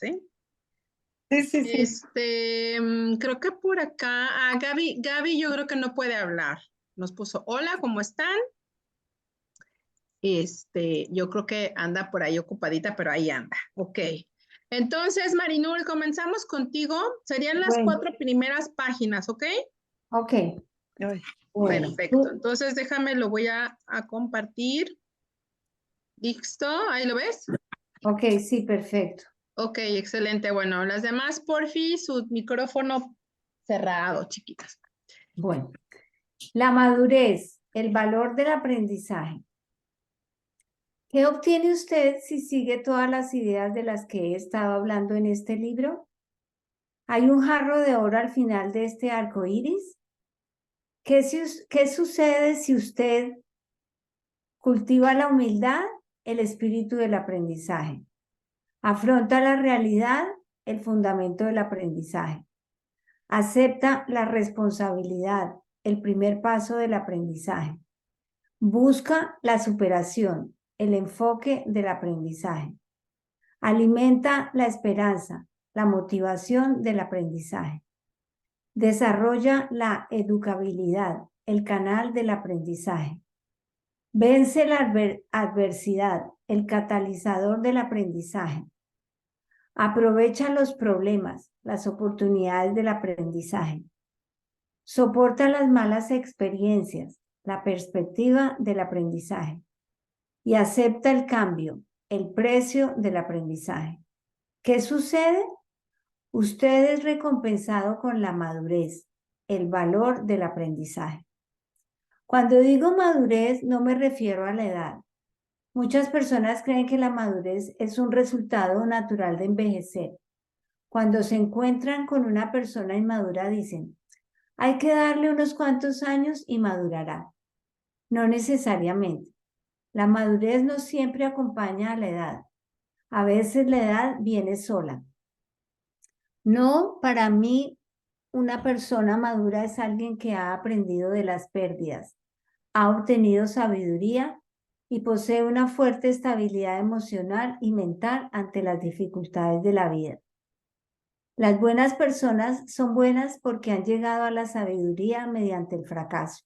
¿sí? Sí, sí, sí. Creo que por acá, Gaby yo creo que no puede hablar. Nos puso, hola, ¿cómo están? Yo creo que anda por ahí ocupadita, pero ahí anda. Ok. Entonces, Marinur, comenzamos contigo. Serían las Bueno, 4 primeras páginas, ¿ok? ok. Ay, Bueno, Perfecto. Entonces, déjame, lo voy a compartir. ¿Listo? ¿Ahí lo ves? ok, sí, perfecto. Ok, excelente. Bueno, las demás, porfi, su micrófono cerrado, chiquitas. Bueno, la madurez, el valor del aprendizaje. ¿Qué obtiene usted si sigue todas las ideas de las que he estado hablando en este libro? ¿Hay un jarro de oro al final de este arco iris? ¿Qué sucede si usted cultiva la humildad, el espíritu del aprendizaje? Afronta la realidad, el fundamento del aprendizaje. Acepta la responsabilidad, el primer paso del aprendizaje. Busca la superación, el enfoque del aprendizaje. Alimenta la esperanza, la motivación del aprendizaje. Desarrolla la educabilidad, el canal del aprendizaje. Vence la adversidad, el catalizador del aprendizaje. Aprovecha los problemas, las oportunidades del aprendizaje. Soporta las malas experiencias, la perspectiva del aprendizaje. Y acepta el cambio, el precio del aprendizaje. ¿Qué sucede? Usted es recompensado con la madurez, el valor del aprendizaje. Cuando digo madurez, no me refiero a la edad. Muchas personas creen que la madurez es un resultado natural de envejecer. Cuando se encuentran con una persona inmadura, dicen, hay que darle unos cuantos años y madurará. No necesariamente. La madurez no siempre acompaña a la edad. A veces la edad viene sola. No, para mí, una persona madura es alguien que ha aprendido de las pérdidas, ha obtenido sabiduría y posee una fuerte estabilidad emocional y mental ante las dificultades de la vida. Las buenas personas son buenas porque han llegado a la sabiduría mediante el fracaso.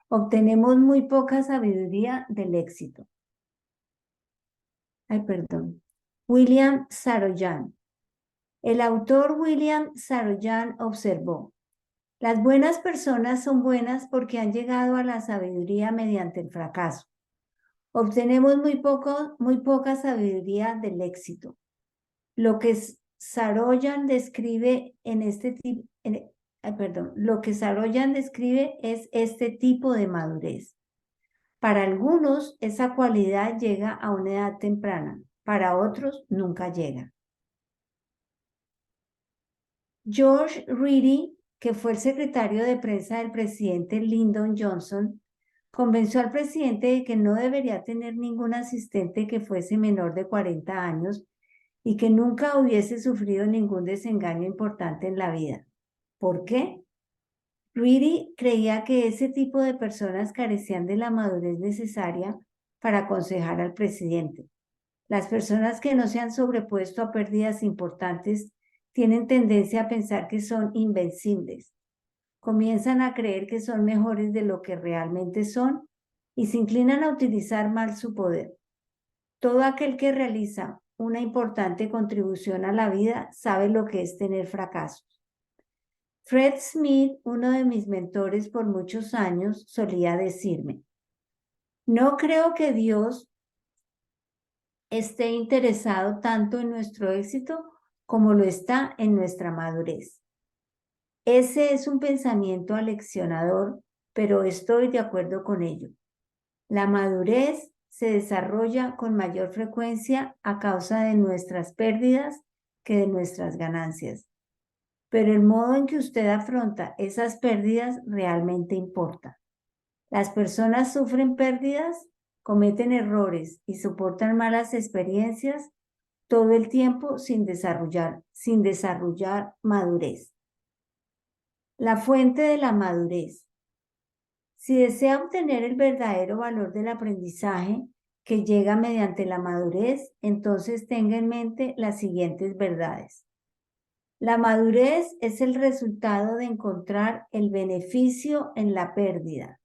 Obtenemos muy poca sabiduría del éxito. Ay, perdón. William Saroyan. El autor William Saroyan observó, las buenas personas son buenas porque han llegado a la sabiduría mediante el fracaso. Obtenemos muy poca sabiduría del éxito. Lo que Saroyan describe lo que Saroyan describe es este tipo de madurez. Para algunos, esa cualidad llega a una edad temprana, para otros nunca llega. George Reedy, que fue el secretario de prensa del presidente Lyndon Johnson, convenció al presidente de que no debería tener ningún asistente que fuese menor de 40 años y que nunca hubiese sufrido ningún desengaño importante en la vida. ¿Por qué? Reedy creía que ese tipo de personas carecían de la madurez necesaria para aconsejar al presidente. Las personas que no se han sobrepuesto a pérdidas importantes tienen tendencia a pensar que son invencibles. Comienzan a creer que son mejores de lo que realmente son y se inclinan a utilizar mal su poder. Todo aquel que realiza una importante contribución a la vida sabe lo que es tener fracasos. Fred Smith, uno de mis mentores por muchos años, solía decirme, no creo que Dios esté interesado tanto en nuestro éxito como lo está en nuestra madurez. Ese es un pensamiento aleccionador, pero estoy de acuerdo con ello. La madurez se desarrolla con mayor frecuencia a causa de nuestras pérdidas que de nuestras ganancias. Pero el modo en que usted afronta esas pérdidas realmente importa. Las personas sufren pérdidas, cometen errores y soportan malas experiencias todo el tiempo sin desarrollar madurez. La fuente de la madurez. Si desea obtener el verdadero valor del aprendizaje, que llega mediante la madurez, entonces tenga en mente las siguientes verdades. La madurez es el resultado de encontrar el beneficio en la pérdida.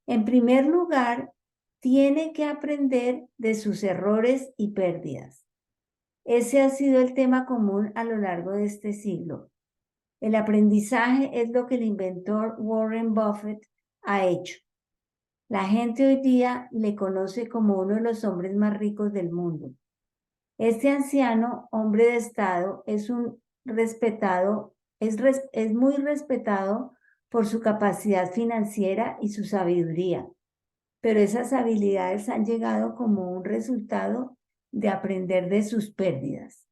En primer lugar, tiene que aprender de sus errores y pérdidas. Ese ha sido el tema común a lo largo de este siglo. El aprendizaje es lo que el inventor Warren Buffett ha hecho. La gente hoy día le conoce como uno de los hombres más ricos del mundo. Este anciano, hombre de Estado, es muy respetado por su capacidad financiera y su sabiduría, pero esas habilidades han llegado como un resultado de aprender de sus pérdidas.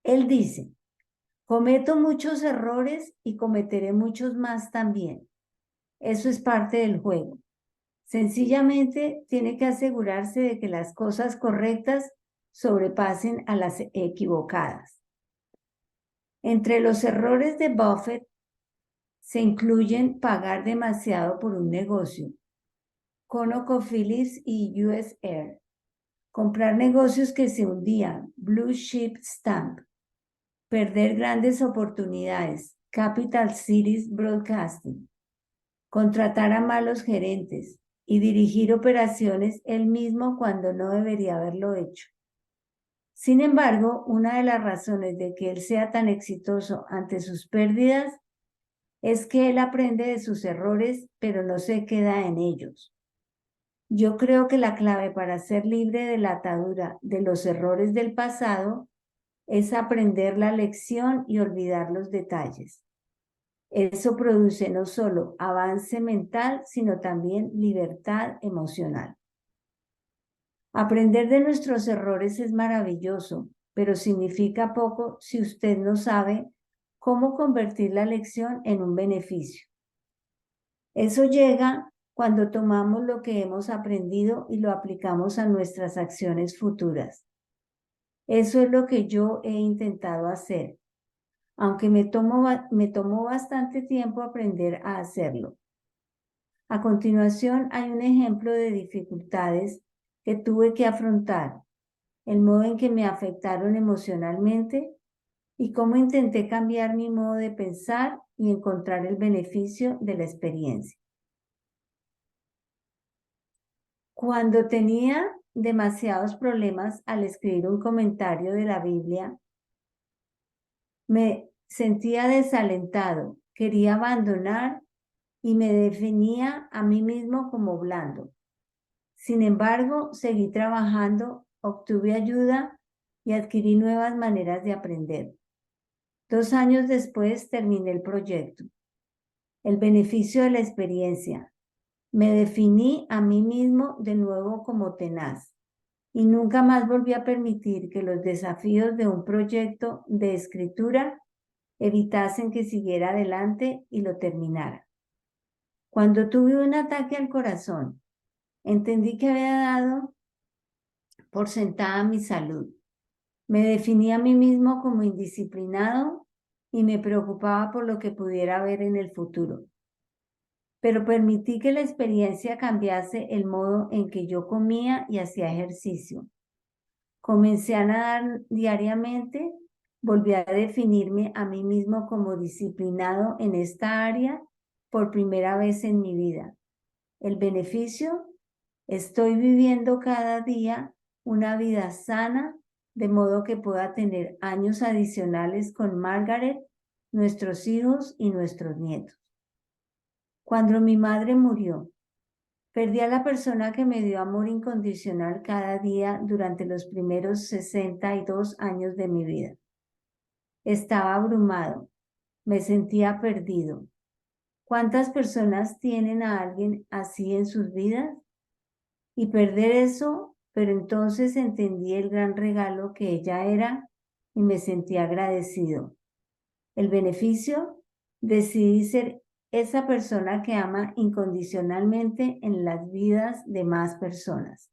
Él dice, cometo muchos errores y cometeré muchos más también. Eso es parte del juego. Sencillamente tiene que asegurarse de que las cosas correctas sobrepasen a las equivocadas. Entre los errores de Buffett se incluyen pagar demasiado por un negocio, ConocoPhillips y US Air, comprar negocios que se hundían, Blue Chip Stamp, perder grandes oportunidades, Capital Cities Broadcasting, contratar a malos gerentes y dirigir operaciones él mismo cuando no debería haberlo hecho. Sin embargo, una de las razones de que él sea tan exitoso ante sus pérdidas es que él aprende de sus errores, pero no se queda en ellos. Yo creo que la clave para ser libre de la atadura de los errores del pasado es aprender la lección y olvidar los detalles. Eso produce no solo avance mental, sino también libertad emocional. Aprender de nuestros errores es maravilloso, pero significa poco si usted no sabe cómo convertir la lección en un beneficio. Eso llega cuando tomamos lo que hemos aprendido y lo aplicamos a nuestras acciones futuras. Eso es lo que yo he intentado hacer, aunque me tomó bastante tiempo aprender a hacerlo. A continuación hay un ejemplo de dificultades que tuve que afrontar, el modo en que me afectaron emocionalmente y cómo intenté cambiar mi modo de pensar y encontrar el beneficio de la experiencia. Cuando tenía demasiados problemas al escribir un comentario de la Biblia, me sentía desalentado, quería abandonar y me definía a mí mismo como blando. Sin embargo, seguí trabajando, obtuve ayuda y adquirí nuevas maneras de aprender. 2 años después terminé el proyecto. El beneficio de la experiencia. Me definí a mí mismo de nuevo como tenaz y nunca más volví a permitir que los desafíos de un proyecto de escritura evitasen que siguiera adelante y lo terminara. Cuando tuve un ataque al corazón, entendí que había dado por sentada mi salud. Me definí a mí mismo como indisciplinado y me preocupaba por lo que pudiera ver en el futuro. Pero permití que la experiencia cambiase el modo en que yo comía y hacía ejercicio. Comencé a nadar diariamente, volví a definirme a mí mismo como disciplinado en esta área por primera vez en mi vida. El beneficio, estoy viviendo cada día una vida sana, de modo que pueda tener años adicionales con Margaret, nuestros hijos y nuestros nietos. Cuando mi madre murió, perdí a la persona que me dio amor incondicional cada día durante los primeros 62 años de mi vida. Estaba abrumado, me sentía perdido. ¿Cuántas personas tienen a alguien así en sus vidas? Y perder eso, pero entonces entendí el gran regalo que ella era y me sentí agradecido. El beneficio, decidí ser esa persona que ama incondicionalmente en las vidas de más personas.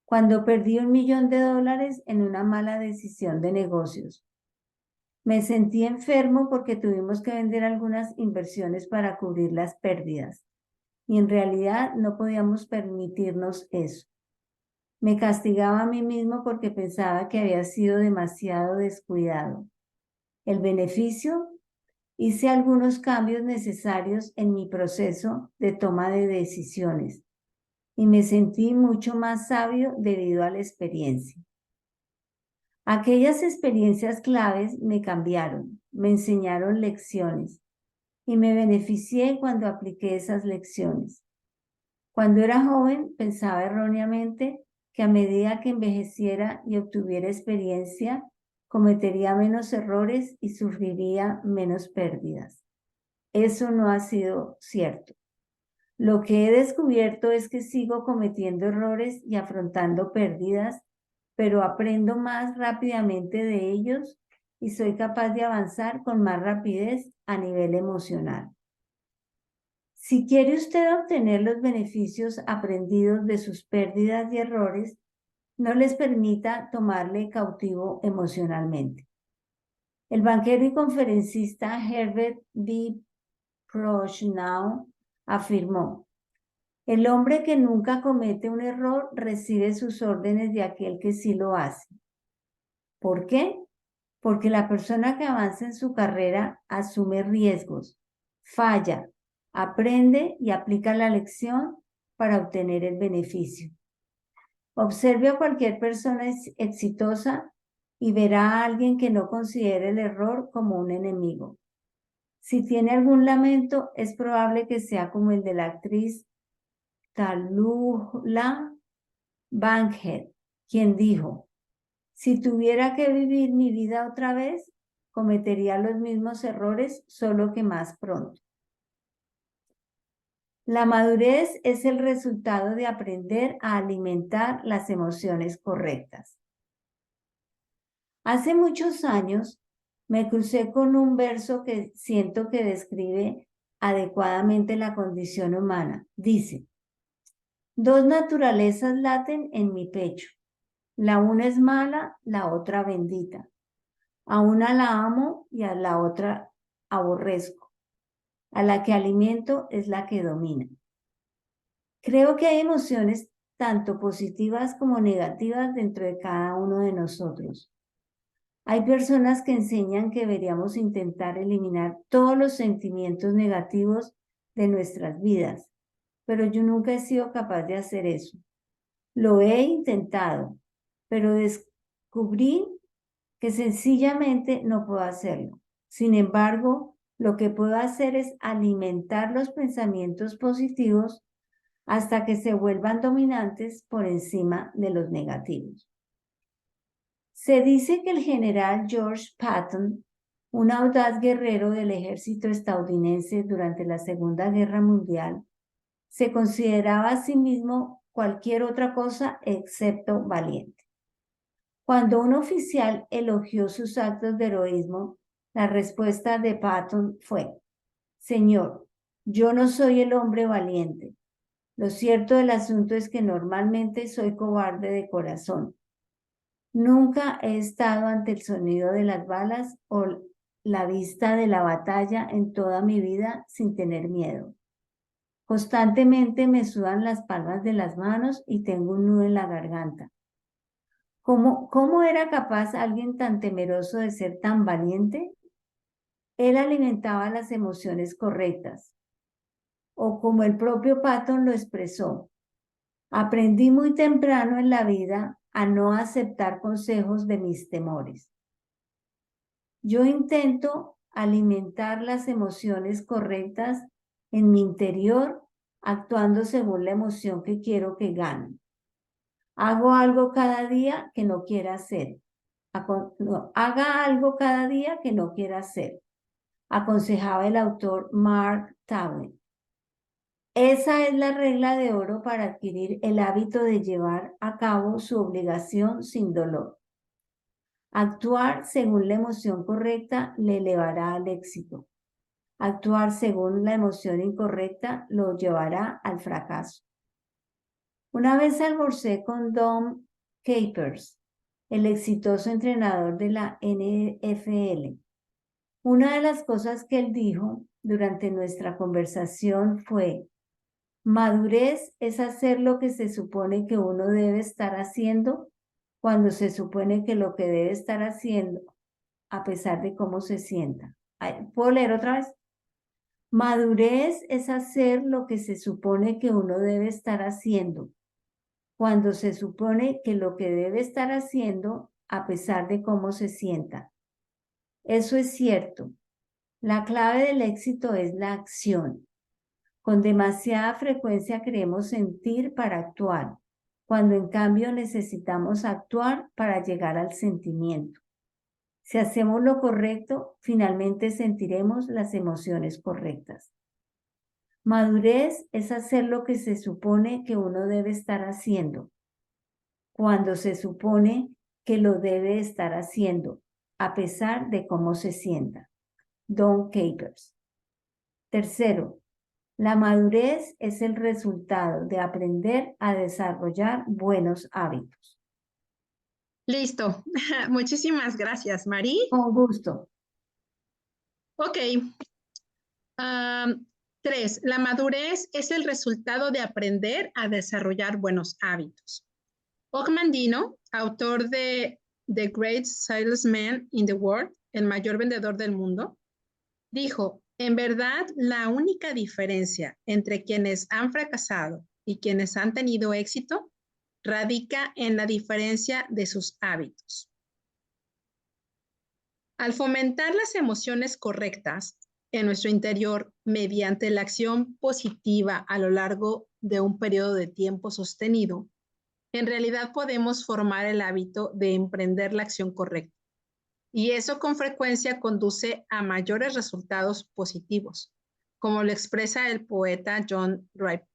Cuando perdí $1 millón en una mala decisión de negocios, me sentí enfermo porque tuvimos que vender algunas inversiones para cubrir las pérdidas. Y en realidad no podíamos permitirnos eso. Me castigaba a mí mismo porque pensaba que había sido demasiado descuidado. El beneficio: hice algunos cambios necesarios en mi proceso de toma de decisiones y me sentí mucho más sabio debido a la experiencia. Aquellas experiencias claves me cambiaron, me enseñaron lecciones y me beneficié cuando apliqué esas lecciones. Cuando era joven, pensaba erróneamente que a medida que envejeciera y obtuviera experiencia, cometería menos errores y sufriría menos pérdidas. Eso no ha sido cierto. Lo que he descubierto es que sigo cometiendo errores y afrontando pérdidas, pero aprendo más rápidamente de ellos y soy capaz de avanzar con más rapidez a nivel emocional. Si quiere usted obtener los beneficios aprendidos de sus pérdidas y errores, no les permita tomarle cautivo emocionalmente. El banquero y conferencista Herbert B. Prochnow afirmó: el hombre que nunca comete un error recibe sus órdenes de aquel que sí lo hace. ¿Por qué? Porque la persona que avanza en su carrera asume riesgos, falla, aprende y aplica la lección para obtener el beneficio. Observe a cualquier persona exitosa y verá a alguien que no considere el error como un enemigo. Si tiene algún lamento, es probable que sea como el de la actriz Tallulah Bankhead, quien dijo: si tuviera que vivir mi vida otra vez, cometería los mismos errores, solo que más pronto. La madurez es el resultado de aprender a alimentar las emociones correctas. Hace muchos años me crucé con un verso que siento que describe adecuadamente la condición humana. Dice: dos naturalezas laten en mi pecho. La una es mala, la otra bendita. A una la amo y a la otra aborrezco. A la que alimento es la que domina. Creo que hay emociones tanto positivas como negativas dentro de cada uno de nosotros. Hay personas que enseñan que deberíamos intentar eliminar todos los sentimientos negativos de nuestras vidas, pero yo nunca he sido capaz de hacer eso. Lo he intentado, pero descubrí que sencillamente no puedo hacerlo. Sin embargo, lo que puedo hacer es alimentar los pensamientos positivos hasta que se vuelvan dominantes por encima de los negativos. Se dice que el general George Patton, un audaz guerrero del ejército estadounidense durante la Segunda Guerra Mundial, se consideraba a sí mismo cualquier otra cosa excepto valiente. Cuando un oficial elogió sus actos de heroísmo, la respuesta de Patton fue: Señor, yo no soy el hombre valiente. Lo cierto del asunto es que normalmente soy cobarde de corazón. Nunca he estado ante el sonido de las balas o la vista de la batalla en toda mi vida sin tener miedo. Constantemente me sudan las palmas de las manos y tengo un nudo en la garganta. ¿Cómo era capaz alguien tan temeroso de ser tan valiente? Él alimentaba las emociones correctas. O como el propio Patton lo expresó: aprendí muy temprano en la vida a no aceptar consejos de mis temores. Yo intento alimentar las emociones correctas en mi interior, actuando según la emoción que quiero que gane. Hago algo cada día que no quiera hacer. Haga algo cada día que no quiera hacer, aconsejaba el autor Mark Twain. Esa es la regla de oro para adquirir el hábito de llevar a cabo su obligación sin dolor. Actuar según la emoción correcta le elevará al éxito. Actuar según la emoción incorrecta lo llevará al fracaso. Una vez almorcé con Dom Capers, el exitoso entrenador de la NFL. Una de las cosas que él dijo durante nuestra conversación fue: Madurez es hacer lo que se supone que uno debe estar haciendo cuando se supone que lo que debe estar haciendo, a pesar de cómo se sienta. ¿Puedo leer otra vez? Madurez es hacer lo que se supone que uno debe estar haciendo cuando se supone que lo que debe estar haciendo, a pesar de cómo se sienta. Eso es cierto. La clave del éxito es la acción. Con demasiada frecuencia queremos sentir para actuar, cuando en cambio necesitamos actuar para llegar al sentimiento. Si hacemos lo correcto, finalmente sentiremos las emociones correctas. Madurez es hacer lo que se supone que uno debe estar haciendo, cuando se supone que lo debe estar haciendo, a pesar de cómo se sienta. Don Capers. Tercero, la madurez es el resultado de aprender a desarrollar buenos hábitos. Listo. Muchísimas gracias, Mari. Con gusto. Ok. 3. La madurez es el resultado de aprender a desarrollar buenos hábitos. Og Mandino, autor de The Great Salesman in the World, el mayor vendedor del mundo, dijo, en verdad, la única diferencia entre quienes han fracasado y quienes han tenido éxito radica en la diferencia de sus hábitos. Al fomentar las emociones correctas en nuestro interior mediante la acción positiva a lo largo de un periodo de tiempo sostenido, en realidad podemos formar el hábito de emprender la acción correcta. Y eso con frecuencia conduce a mayores resultados positivos, como lo expresa el poeta John Ripe.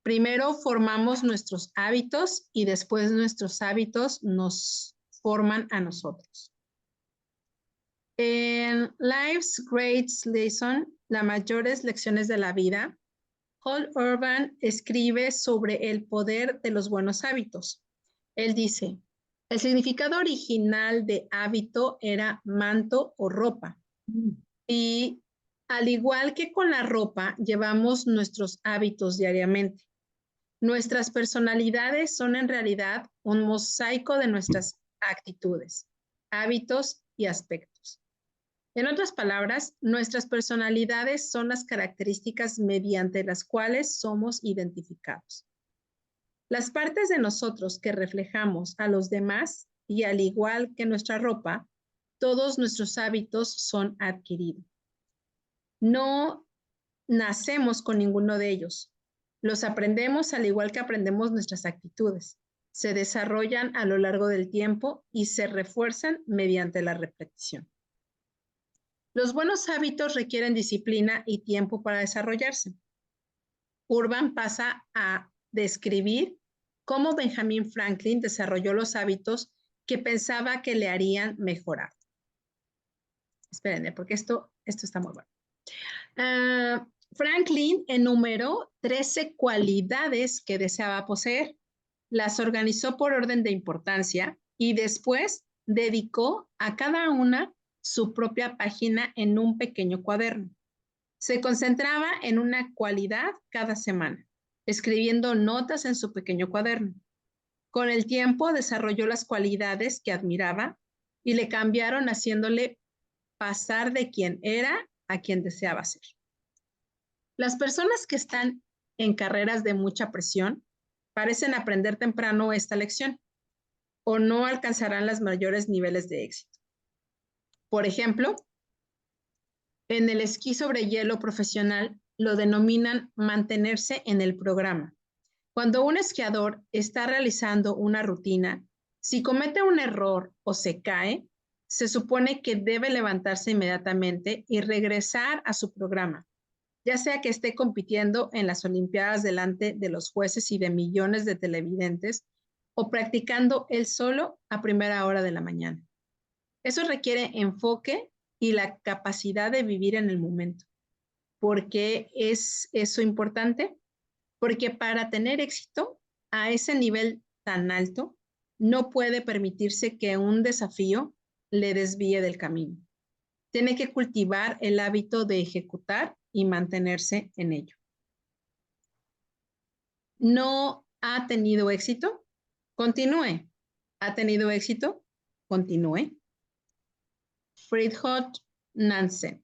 Primero formamos nuestros hábitos y después nuestros hábitos nos forman a nosotros. En Life's Great Lesson, las mayores lecciones de la vida, Paul Urban escribe sobre el poder de los buenos hábitos. Él dice, el significado original de hábito era manto o ropa. Y al igual que con la ropa, llevamos nuestros hábitos diariamente. Nuestras personalidades son en realidad un mosaico de nuestras actitudes, hábitos y aspectos. En otras palabras, nuestras personalidades son las características mediante las cuales somos identificados. Las partes de nosotros que reflejamos a los demás y al igual que nuestra ropa, todos nuestros hábitos son adquiridos. No nacemos con ninguno de ellos. Los aprendemos al igual que aprendemos nuestras actitudes. Se desarrollan a lo largo del tiempo y se refuerzan mediante la repetición. Los buenos hábitos requieren disciplina y tiempo para desarrollarse. Urban pasa a describir cómo Benjamin Franklin desarrolló los hábitos que pensaba que le harían mejorar. Espérenme, porque esto está muy bueno. Franklin enumeró 13 cualidades que deseaba poseer. Las organizó por orden de importancia y después dedicó a cada una su propia página en un pequeño cuaderno. Se concentraba en una cualidad cada semana, escribiendo notas en su pequeño cuaderno. Con el tiempo desarrolló las cualidades que admiraba y le cambiaron haciéndole pasar de quien era a quien deseaba ser. Las personas que están en carreras de mucha presión parecen aprender temprano esta lección o no alcanzarán los mayores niveles de éxito. Por ejemplo, en el esquí sobre hielo profesional lo denominan mantenerse en el programa. Cuando un esquiador está realizando una rutina, si comete un error o se cae, se supone que debe levantarse inmediatamente y regresar a su programa, ya sea que esté compitiendo en las Olimpiadas delante de los jueces y de millones de televidentes o practicando él solo a primera hora de la mañana. Eso requiere enfoque y la capacidad de vivir en el momento. ¿Por qué es eso importante? Porque para tener éxito a ese nivel tan alto, no puede permitirse que un desafío le desvíe del camino. Tiene que cultivar el hábito de ejecutar y mantenerse en ello. ¿No ha tenido éxito? Continúe. ¿Ha tenido éxito? Continúe. Friedrich Nansen.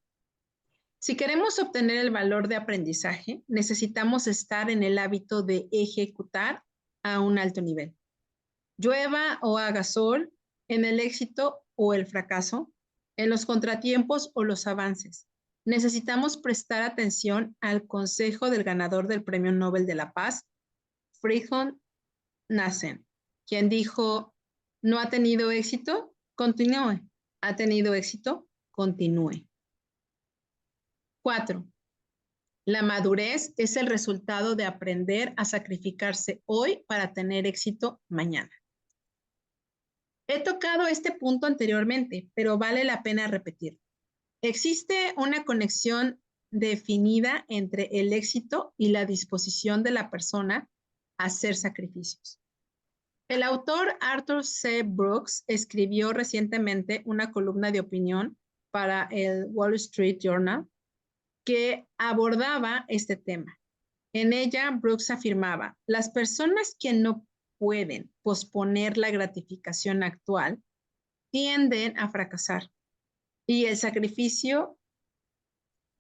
Si queremos obtener el valor de aprendizaje, necesitamos estar en el hábito de ejecutar a un alto nivel. Llueva o haga sol, en el éxito o el fracaso, en los contratiempos o los avances. Necesitamos prestar atención al consejo del ganador del Premio Nobel de la Paz, Friedrich Nansen, quien dijo, ¿no ha tenido éxito? Continúe. ¿Ha tenido éxito? Continúe. 4. La madurez es el resultado de aprender a sacrificarse hoy para tener éxito mañana. He tocado este punto anteriormente, pero vale la pena repetirlo. Existe una conexión definida entre el éxito y la disposición de la persona a hacer sacrificios. El autor Arthur C. Brooks escribió recientemente una columna de opinión para el Wall Street Journal que abordaba este tema. En ella, Brooks afirmaba, las personas que no pueden posponer la gratificación actual tienden a fracasar y el sacrificio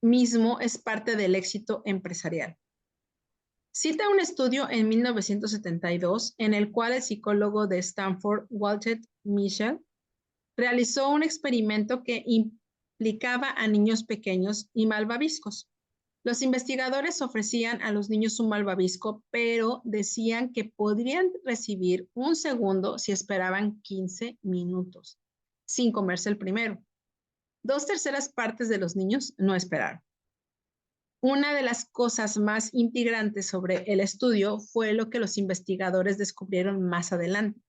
mismo es parte del éxito empresarial. Cita un estudio en 1972 en el cual el psicólogo de Stanford, Walter Mischel, realizó un experimento que implicaba a niños pequeños y malvaviscos. Los investigadores ofrecían a los niños un malvavisco, pero decían que podrían recibir un segundo si esperaban 15 minutos, sin comerse el primero. 2/3 partes de los niños no esperaron. Una de las cosas más intrigantes sobre el estudio fue lo que los investigadores descubrieron más adelante.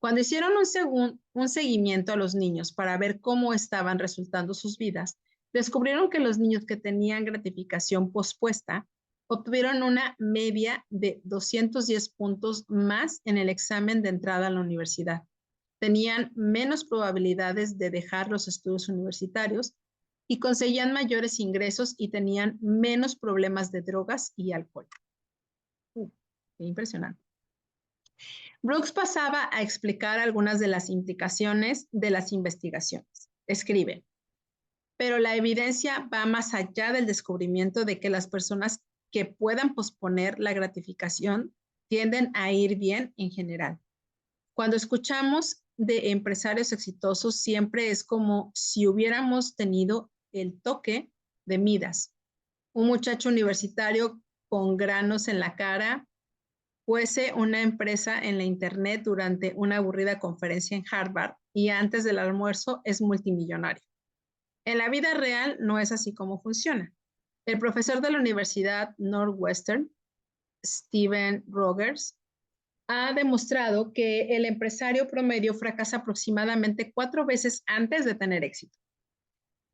Cuando hicieron un seguimiento a los niños para ver cómo estaban resultando sus vidas, descubrieron que los niños que tenían gratificación pospuesta obtuvieron una media de 210 puntos más en el examen de entrada a la universidad. Tenían menos probabilidades de dejar los estudios universitarios y conseguían mayores ingresos y tenían menos problemas de drogas y alcohol. Qué impresionante. Brooks pasaba a explicar algunas de las implicaciones de las investigaciones. Escribe, pero la evidencia va más allá del descubrimiento de que las personas que puedan posponer la gratificación tienden a ir bien en general. Cuando escuchamos de empresarios exitosos, siempre es como si hubiéramos tenido el toque de Midas, un muchacho universitario con granos en la cara, fuese una empresa en la internet durante una aburrida conferencia en Harvard y antes del almuerzo es multimillonario. En la vida real no es así como funciona. El profesor de la Universidad Northwestern, Steven Rogers, ha demostrado que el empresario promedio fracasa aproximadamente 4 veces antes de tener éxito.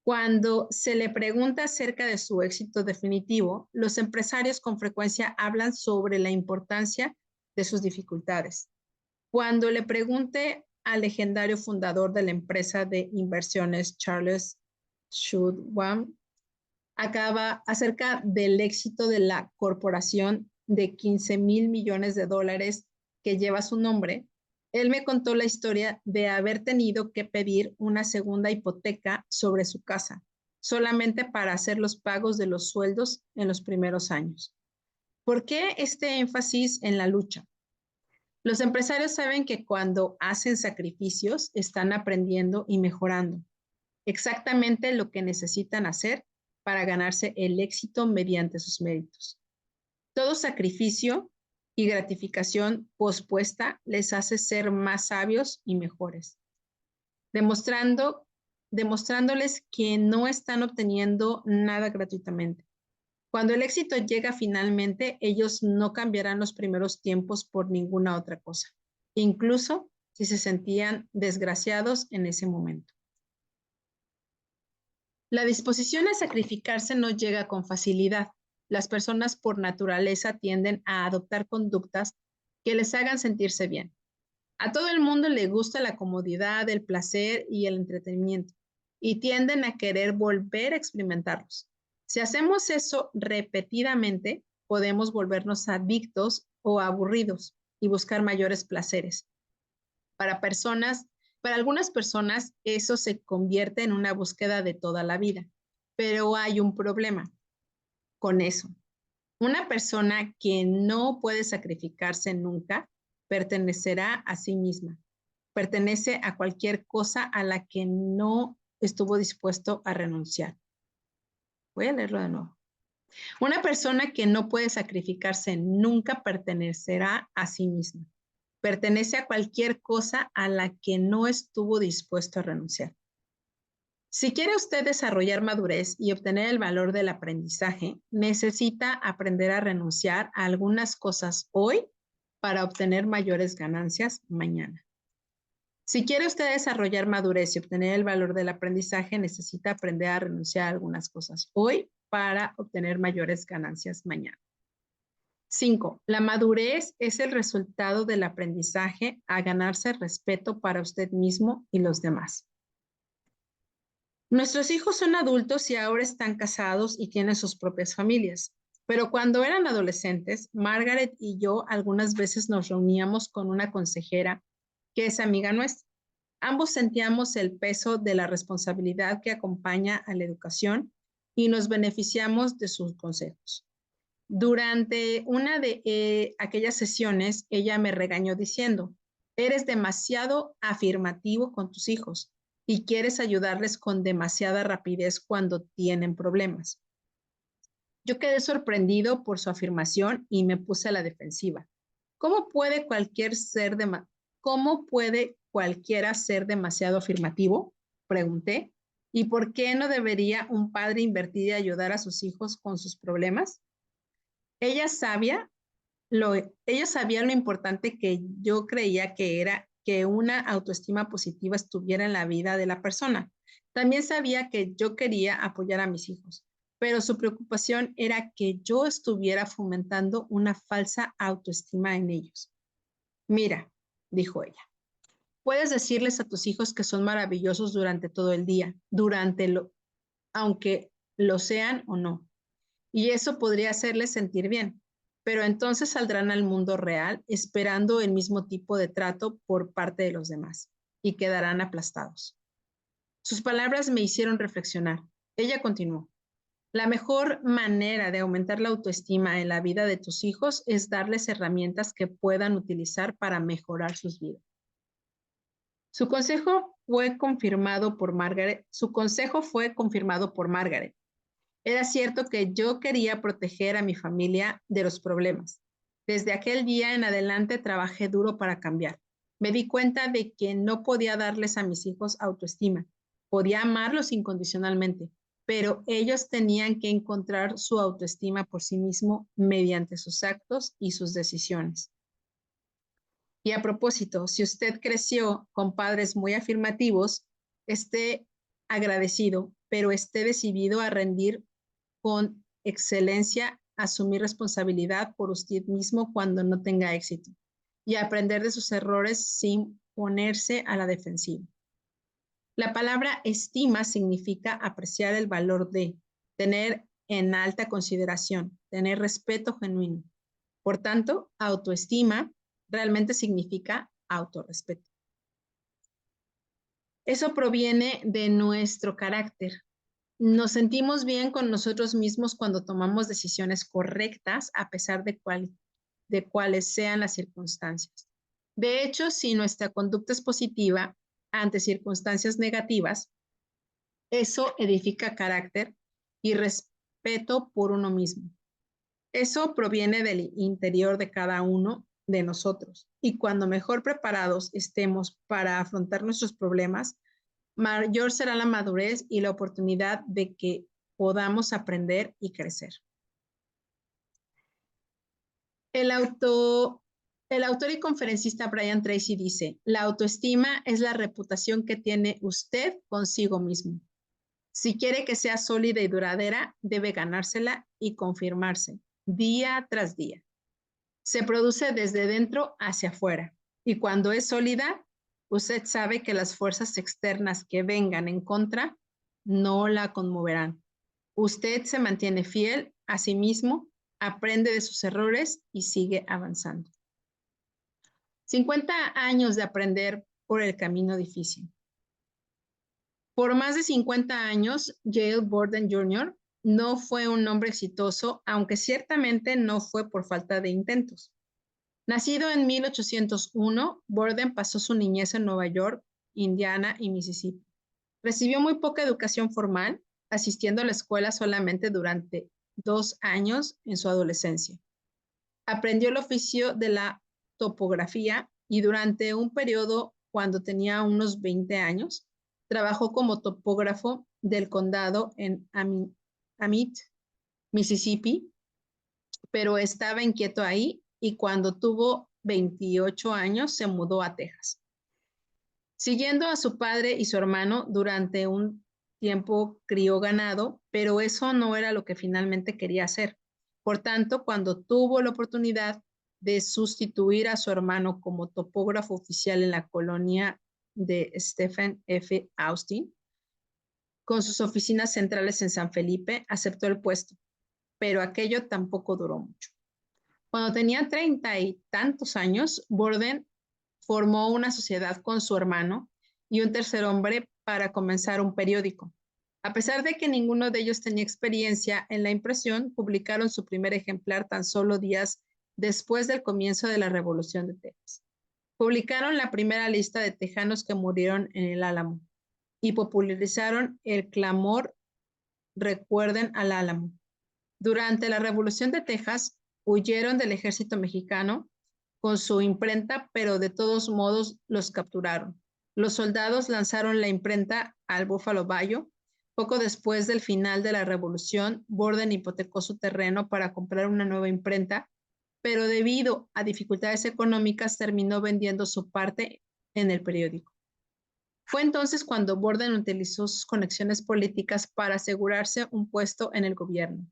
Cuando se le pregunta acerca de su éxito definitivo, los empresarios con frecuencia hablan sobre la importancia de sus dificultades. Cuando le pregunte al legendario fundador de la empresa de inversiones Charles Schwab acerca del éxito de la corporación de 15,000 millones de dólares que lleva su nombre, él me contó la historia de haber tenido que pedir una segunda hipoteca sobre su casa, solamente para hacer los pagos de los sueldos en los primeros años. ¿Por qué este énfasis en la lucha? Los empresarios saben que cuando hacen sacrificios están aprendiendo y mejorando exactamente lo que necesitan hacer para ganarse el éxito mediante sus méritos. Todo sacrificio y gratificación pospuesta les hace ser más sabios y mejores, demostrándoles que no están obteniendo nada gratuitamente. Cuando el éxito llega finalmente, ellos no cambiarán los primeros tiempos por ninguna otra cosa, incluso si se sentían desgraciados en ese momento. La disposición a sacrificarse no llega con facilidad. Las personas por naturaleza tienden a adoptar conductas que les hagan sentirse bien. A todo el mundo le gusta la comodidad, el placer y el entretenimiento y tienden a querer volver a experimentarlos. Si hacemos eso repetidamente, podemos volvernos adictos o aburridos y buscar mayores placeres. Para algunas personas eso se convierte en una búsqueda de toda la vida, pero hay un problema con eso. Una persona que no puede sacrificarse nunca pertenecerá a sí misma, pertenece a cualquier cosa a la que no estuvo dispuesto a renunciar. Voy a leerlo de nuevo. Una persona que no puede sacrificarse nunca pertenecerá a sí misma. Pertenece a cualquier cosa a la que no estuvo dispuesto a renunciar. Si quiere usted desarrollar madurez y obtener el valor del aprendizaje, necesita aprender a renunciar a algunas cosas hoy para obtener mayores ganancias mañana. Si quiere usted desarrollar madurez y obtener el valor del aprendizaje, necesita aprender a renunciar a algunas cosas hoy para obtener mayores ganancias mañana. 5. La madurez es el resultado del aprendizaje a ganarse respeto para usted mismo y los demás. Nuestros hijos son adultos y ahora están casados y tienen sus propias familias. Pero cuando eran adolescentes, Margaret y yo algunas veces nos reuníamos con una consejera que es amiga nuestra. Ambos sentíamos el peso de la responsabilidad que acompaña a la educación y nos beneficiamos de sus consejos. Durante una de aquellas sesiones, ella me regañó diciendo, eres demasiado afirmativo con tus hijos y quieres ayudarles con demasiada rapidez cuando tienen problemas. Yo quedé sorprendido por su afirmación y me puse a la defensiva. ¿Cómo puede cualquiera ser demasiado afirmativo? Pregunté. ¿Y por qué no debería un padre invertir y ayudar a sus hijos con sus problemas? Ella sabía lo importante que yo creía que era que una autoestima positiva estuviera en la vida de la persona. También sabía que yo quería apoyar a mis hijos, pero su preocupación era que yo estuviera fomentando una falsa autoestima en ellos. Mira, dijo ella, puedes decirles a tus hijos que son maravillosos durante todo el día, aunque lo sean o no. Y eso podría hacerles sentir bien, pero entonces saldrán al mundo real esperando el mismo tipo de trato por parte de los demás y quedarán aplastados. Sus palabras me hicieron reflexionar. Ella continuó. La mejor manera de aumentar la autoestima en la vida de tus hijos es darles herramientas que puedan utilizar para mejorar sus vidas. Su consejo fue confirmado por Margaret. Era cierto que yo quería proteger a mi familia de los problemas. Desde aquel día en adelante trabajé duro para cambiar. Me di cuenta de que no podía darles a mis hijos autoestima. Podía amarlos incondicionalmente, pero ellos tenían que encontrar su autoestima por sí mismos mediante sus actos y sus decisiones. Y a propósito, si usted creció con padres muy afirmativos, esté agradecido, pero esté decidido a rendir con excelencia, asumir responsabilidad por usted mismo cuando no tenga éxito y aprender de sus errores sin ponerse a la defensiva. La palabra estima significa apreciar el valor de, tener en alta consideración, tener respeto genuino. Por tanto, autoestima realmente significa autorrespeto. Eso proviene de nuestro carácter. Nos sentimos bien con nosotros mismos cuando tomamos decisiones correctas a pesar de cuáles sean las circunstancias. De hecho, si nuestra conducta es positiva ante circunstancias negativas, eso edifica carácter y respeto por uno mismo. Eso proviene del interior de cada uno de nosotros. Y cuando mejor preparados estemos para afrontar nuestros problemas, mayor será la madurez y la oportunidad de que podamos aprender y crecer. El autor y conferencista Brian Tracy dice, la autoestima es la reputación que tiene usted consigo mismo. Si quiere que sea sólida y duradera, debe ganársela y confirmarse día tras día. Se produce desde dentro hacia afuera y cuando es sólida, usted sabe que las fuerzas externas que vengan en contra no la conmoverán. Usted se mantiene fiel a sí mismo, aprende de sus errores y sigue avanzando. 50 años de aprender por el camino difícil. Por más de 50 años, Yale Borden Jr. no fue un hombre exitoso, aunque ciertamente no fue por falta de intentos. Nacido en 1801, Borden pasó su niñez en Nueva York, Indiana y Mississippi. Recibió muy poca educación formal, asistiendo a la escuela solamente durante 2 años en su adolescencia. Aprendió el oficio de la topografía y durante un periodo, cuando tenía unos 20 años, trabajó como topógrafo del condado en Amite, Mississippi, pero estaba inquieto ahí y cuando tuvo 28 años se mudó a Texas. Siguiendo a su padre y su hermano, durante un tiempo crió ganado, pero eso no era lo que finalmente quería hacer. Por tanto, cuando tuvo la oportunidad de sustituir a su hermano como topógrafo oficial en la colonia de Stephen F. Austin, con sus oficinas centrales en San Felipe, aceptó el puesto, pero aquello tampoco duró mucho. Cuando tenía 30 y tantos años, Borden formó una sociedad con su hermano y un tercer hombre para comenzar un periódico. A pesar de que ninguno de ellos tenía experiencia en la impresión, publicaron su primer ejemplar tan solo días después del comienzo de la Revolución de Texas. Publicaron la primera lista de tejanos que murieron en el Álamo y popularizaron el clamor "Recuerden al Álamo". Durante la Revolución de Texas, huyeron del ejército mexicano con su imprenta, pero de todos modos los capturaron. Los soldados lanzaron la imprenta al Buffalo Bayou. Poco después del final de la revolución, Borden hipotecó su terreno para comprar una nueva imprenta, pero debido a dificultades económicas terminó vendiendo su parte en el periódico. Fue entonces cuando Borden utilizó sus conexiones políticas para asegurarse un puesto en el gobierno.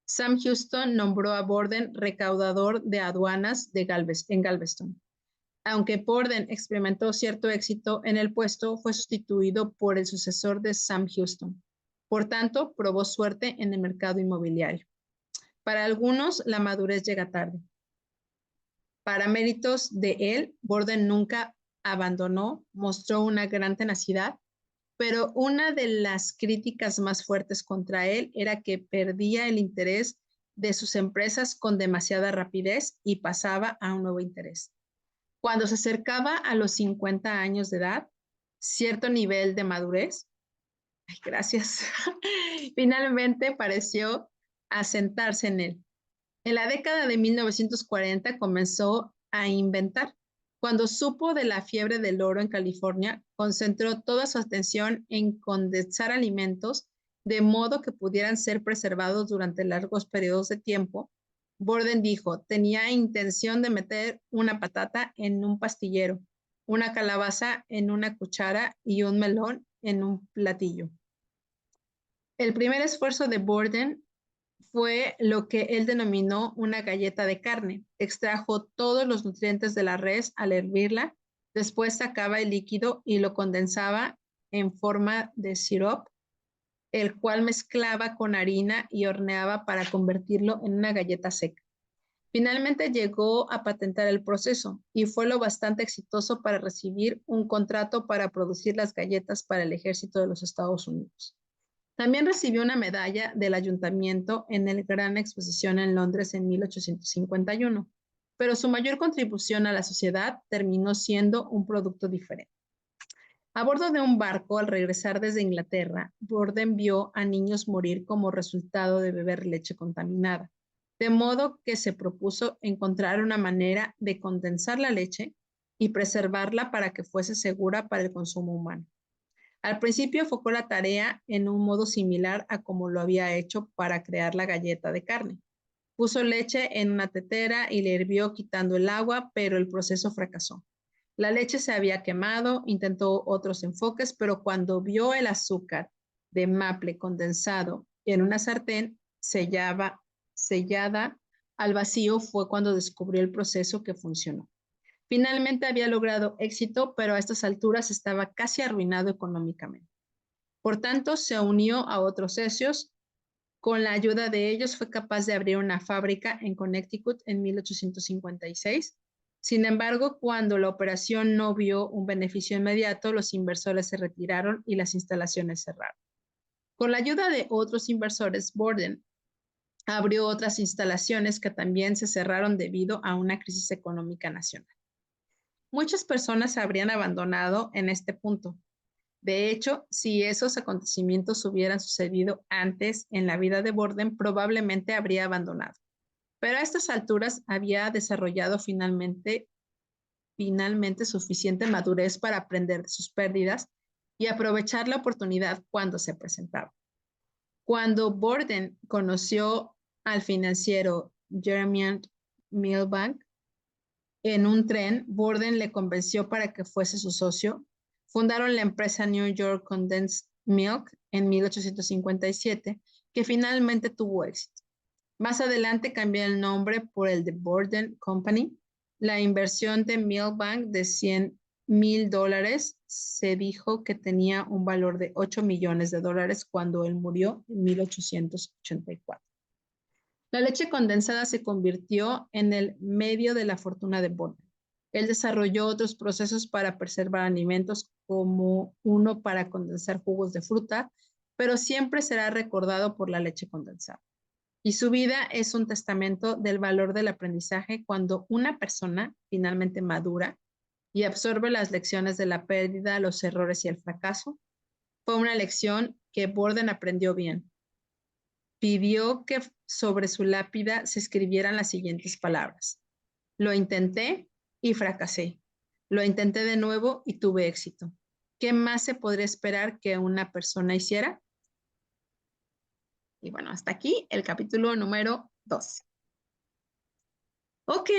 Sam Houston nombró a Borden recaudador de aduanas en Galveston. Aunque Borden experimentó cierto éxito en el puesto, fue sustituido por el sucesor de Sam Houston. Por tanto, probó suerte en el mercado inmobiliario. Para algunos, la madurez llega tarde. Para méritos de él, Borden nunca abandonó, mostró una gran tenacidad, pero una de las críticas más fuertes contra él era que perdía el interés de sus empresas con demasiada rapidez y pasaba a un nuevo interés. Cuando se acercaba a los 50 años de edad, cierto nivel de madurez, gracias, finalmente pareció asentarse en él. En la década de 1940 comenzó a inventar. Cuando supo de la fiebre del oro en California, concentró toda su atención en condensar alimentos de modo que pudieran ser preservados durante largos periodos de tiempo. Borden dijo, tenía intención de meter una patata en un pastillero, una calabaza en una cuchara y un melón en un platillo. El primer esfuerzo de Borden fue lo que él denominó una galleta de carne. Extrajo todos los nutrientes de la res al hervirla, después sacaba el líquido y lo condensaba en forma de sirope, el cual mezclaba con harina y horneaba para convertirlo en una galleta seca. Finalmente llegó a patentar el proceso y fue lo bastante exitoso para recibir un contrato para producir las galletas para el ejército de los Estados Unidos. También recibió una medalla del ayuntamiento en la Gran Exposición en Londres en 1851, pero su mayor contribución a la sociedad terminó siendo un producto diferente. A bordo de un barco, al regresar desde Inglaterra, Borden vio a niños morir como resultado de beber leche contaminada, de modo que se propuso encontrar una manera de condensar la leche y preservarla para que fuese segura para el consumo humano. Al principio enfocó la tarea en un modo similar a como lo había hecho para crear la galleta de carne. Puso leche en una tetera y la hirvió quitando el agua, pero el proceso fracasó. La leche se había quemado, intentó otros enfoques, pero cuando vio el azúcar de maple condensado en una sartén sellada al vacío, fue cuando descubrió el proceso que funcionó. Finalmente había logrado éxito, pero a estas alturas estaba casi arruinado económicamente. Por tanto, se unió a otros socios Con la ayuda de ellos fue capaz de abrir una fábrica en Connecticut en 1856. Sin embargo, cuando la operación no vio un beneficio inmediato, los inversores se retiraron y las instalaciones cerraron. Con la ayuda de otros inversores, Borden abrió otras instalaciones que también se cerraron debido a una crisis económica nacional. Muchas personas habrían abandonado en este punto. De hecho, si esos acontecimientos hubieran sucedido antes en la vida de Borden, probablemente habría abandonado. Pero a estas alturas había desarrollado finalmente suficiente madurez para aprender de sus pérdidas y aprovechar la oportunidad cuando se presentaba. Cuando Borden conoció al financiero Jeremy Milbank en un tren, Borden le convenció para que fuese su socio. Fundaron la empresa New York Condensed Milk en 1857, que finalmente tuvo éxito. Más adelante cambió el nombre por el de Borden Company. La inversión de Milbank de $100,000 se dijo que tenía un valor de $8 millones cuando él murió en 1884. La leche condensada se convirtió en el medio de la fortuna de Borden. Él desarrolló otros procesos para preservar alimentos, como uno para condensar jugos de fruta, pero siempre será recordado por la leche condensada. Y su vida es un testamento del valor del aprendizaje cuando una persona finalmente madura y absorbe las lecciones de la pérdida, los errores y el fracaso. Fue una lección que Borden aprendió bien. Pidió que sobre su lápida se escribieran las siguientes palabras: lo intenté y fracasé. Lo intenté de nuevo y tuve éxito. ¿Qué más se podría esperar que una persona hiciera? Y bueno, hasta aquí el capítulo número 2. Ok,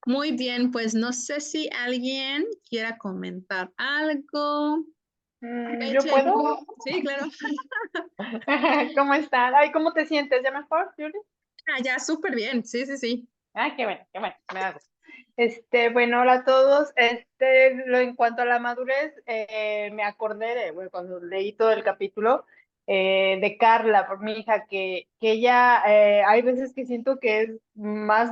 muy bien, pues no sé si alguien quiera comentar algo. ¿Yo puedo? Sí, claro. ¿Cómo están? Ay, ¿cómo te sientes? ¿Ya mejor, Yuri? Ah, ya, súper bien. Sí, sí, sí. Ah, qué bueno, me da gusto. Bueno, hola a todos. En cuanto a la madurez, me acordé de, bueno, cuando leí todo el capítulo, de Carla, por mi hija, que ella, hay veces que siento que es más,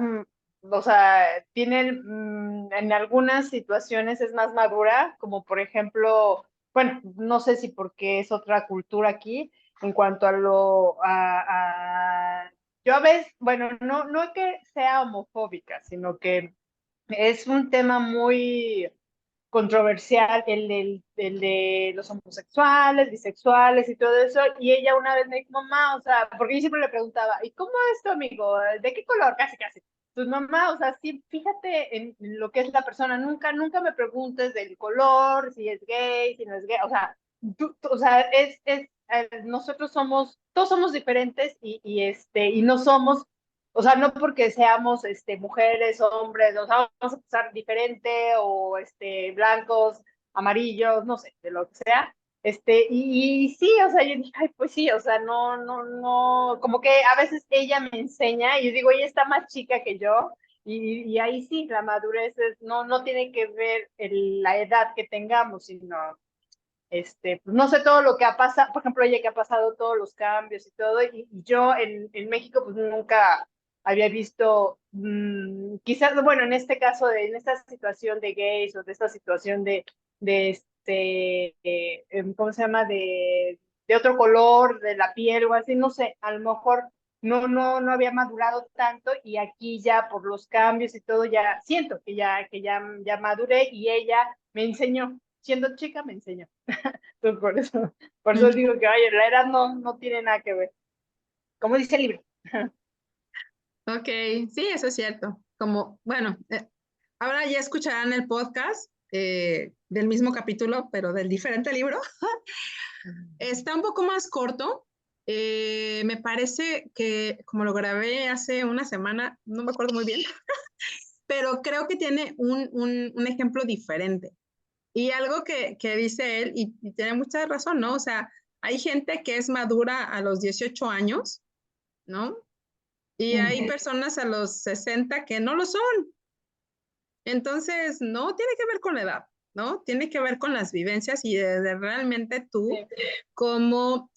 o sea, tiene, en algunas situaciones es más madura, como por ejemplo, bueno, no sé si porque es otra cultura aquí, en cuanto a yo a veces, bueno, no que sea homofóbica, sino que es un tema muy controversial el de los homosexuales, bisexuales y todo eso. Y ella una vez me dijo, mamá, o sea, porque yo siempre le preguntaba, ¿y cómo es tu amigo? ¿De qué color? Casi, casi. Pues mamá, o sea, sí, fíjate en lo que es la persona, nunca me preguntes del color, si es gay, si no es gay, o sea, o sea, nosotros todos somos diferentes y no somos, o sea, no porque seamos mujeres, hombres, o sea, vamos a pensar diferente, o blancos, amarillos, no sé, de lo que sea. Y sí, o sea, yo dije, ay, pues sí, o sea, no, como que a veces ella me enseña y yo digo, ella está más chica que yo, y ahí sí, la madurez no tiene que ver la edad que tengamos, sino pues no sé todo lo que ha pasado, por ejemplo, ella que ha pasado todos los cambios y todo, y yo en México pues nunca había visto, quizás, bueno, en este caso, en esta situación de gays o de esta situación ¿cómo se llama? De otro color, de la piel o así, no sé, a lo mejor no había madurado tanto y aquí ya por los cambios y todo ya siento que ya maduré y ella me enseñó, siendo chica me enseñó. Entonces, por eso digo que, oye, la edad no tiene nada que ver. Como dice el libro. Ok, sí, eso es cierto. Como, bueno, ahora ya escucharán el podcast del mismo capítulo, pero del diferente libro. Está un poco más corto. Me parece que como lo grabé hace una semana, no me acuerdo muy bien, pero creo que tiene un ejemplo diferente. Y algo que dice él, y tiene mucha razón, ¿no? O sea, hay gente que es madura a los 18 años, ¿no? Y hay personas a los 60 que no lo son. Entonces, no tiene que ver con la edad, ¿no? Tiene que ver con las vivencias y de realmente tú, Sí. como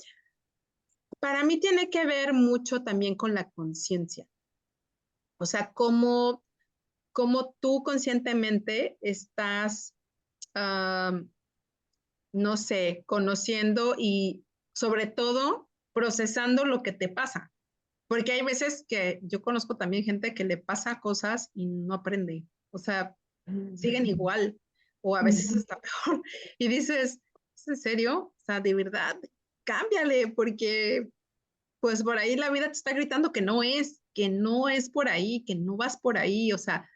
Para mí tiene que ver mucho también con la conciencia. O sea, cómo tú conscientemente estás, no sé, conociendo y sobre todo procesando lo que te pasa. Porque hay veces que yo conozco también gente que le pasa cosas y no aprende. O sea, siguen igual o a veces hasta peor. Y dices, ¿es en serio? O sea, de verdad, cámbiale porque pues por ahí la vida te está gritando que no es por ahí, que no vas por ahí, o sea,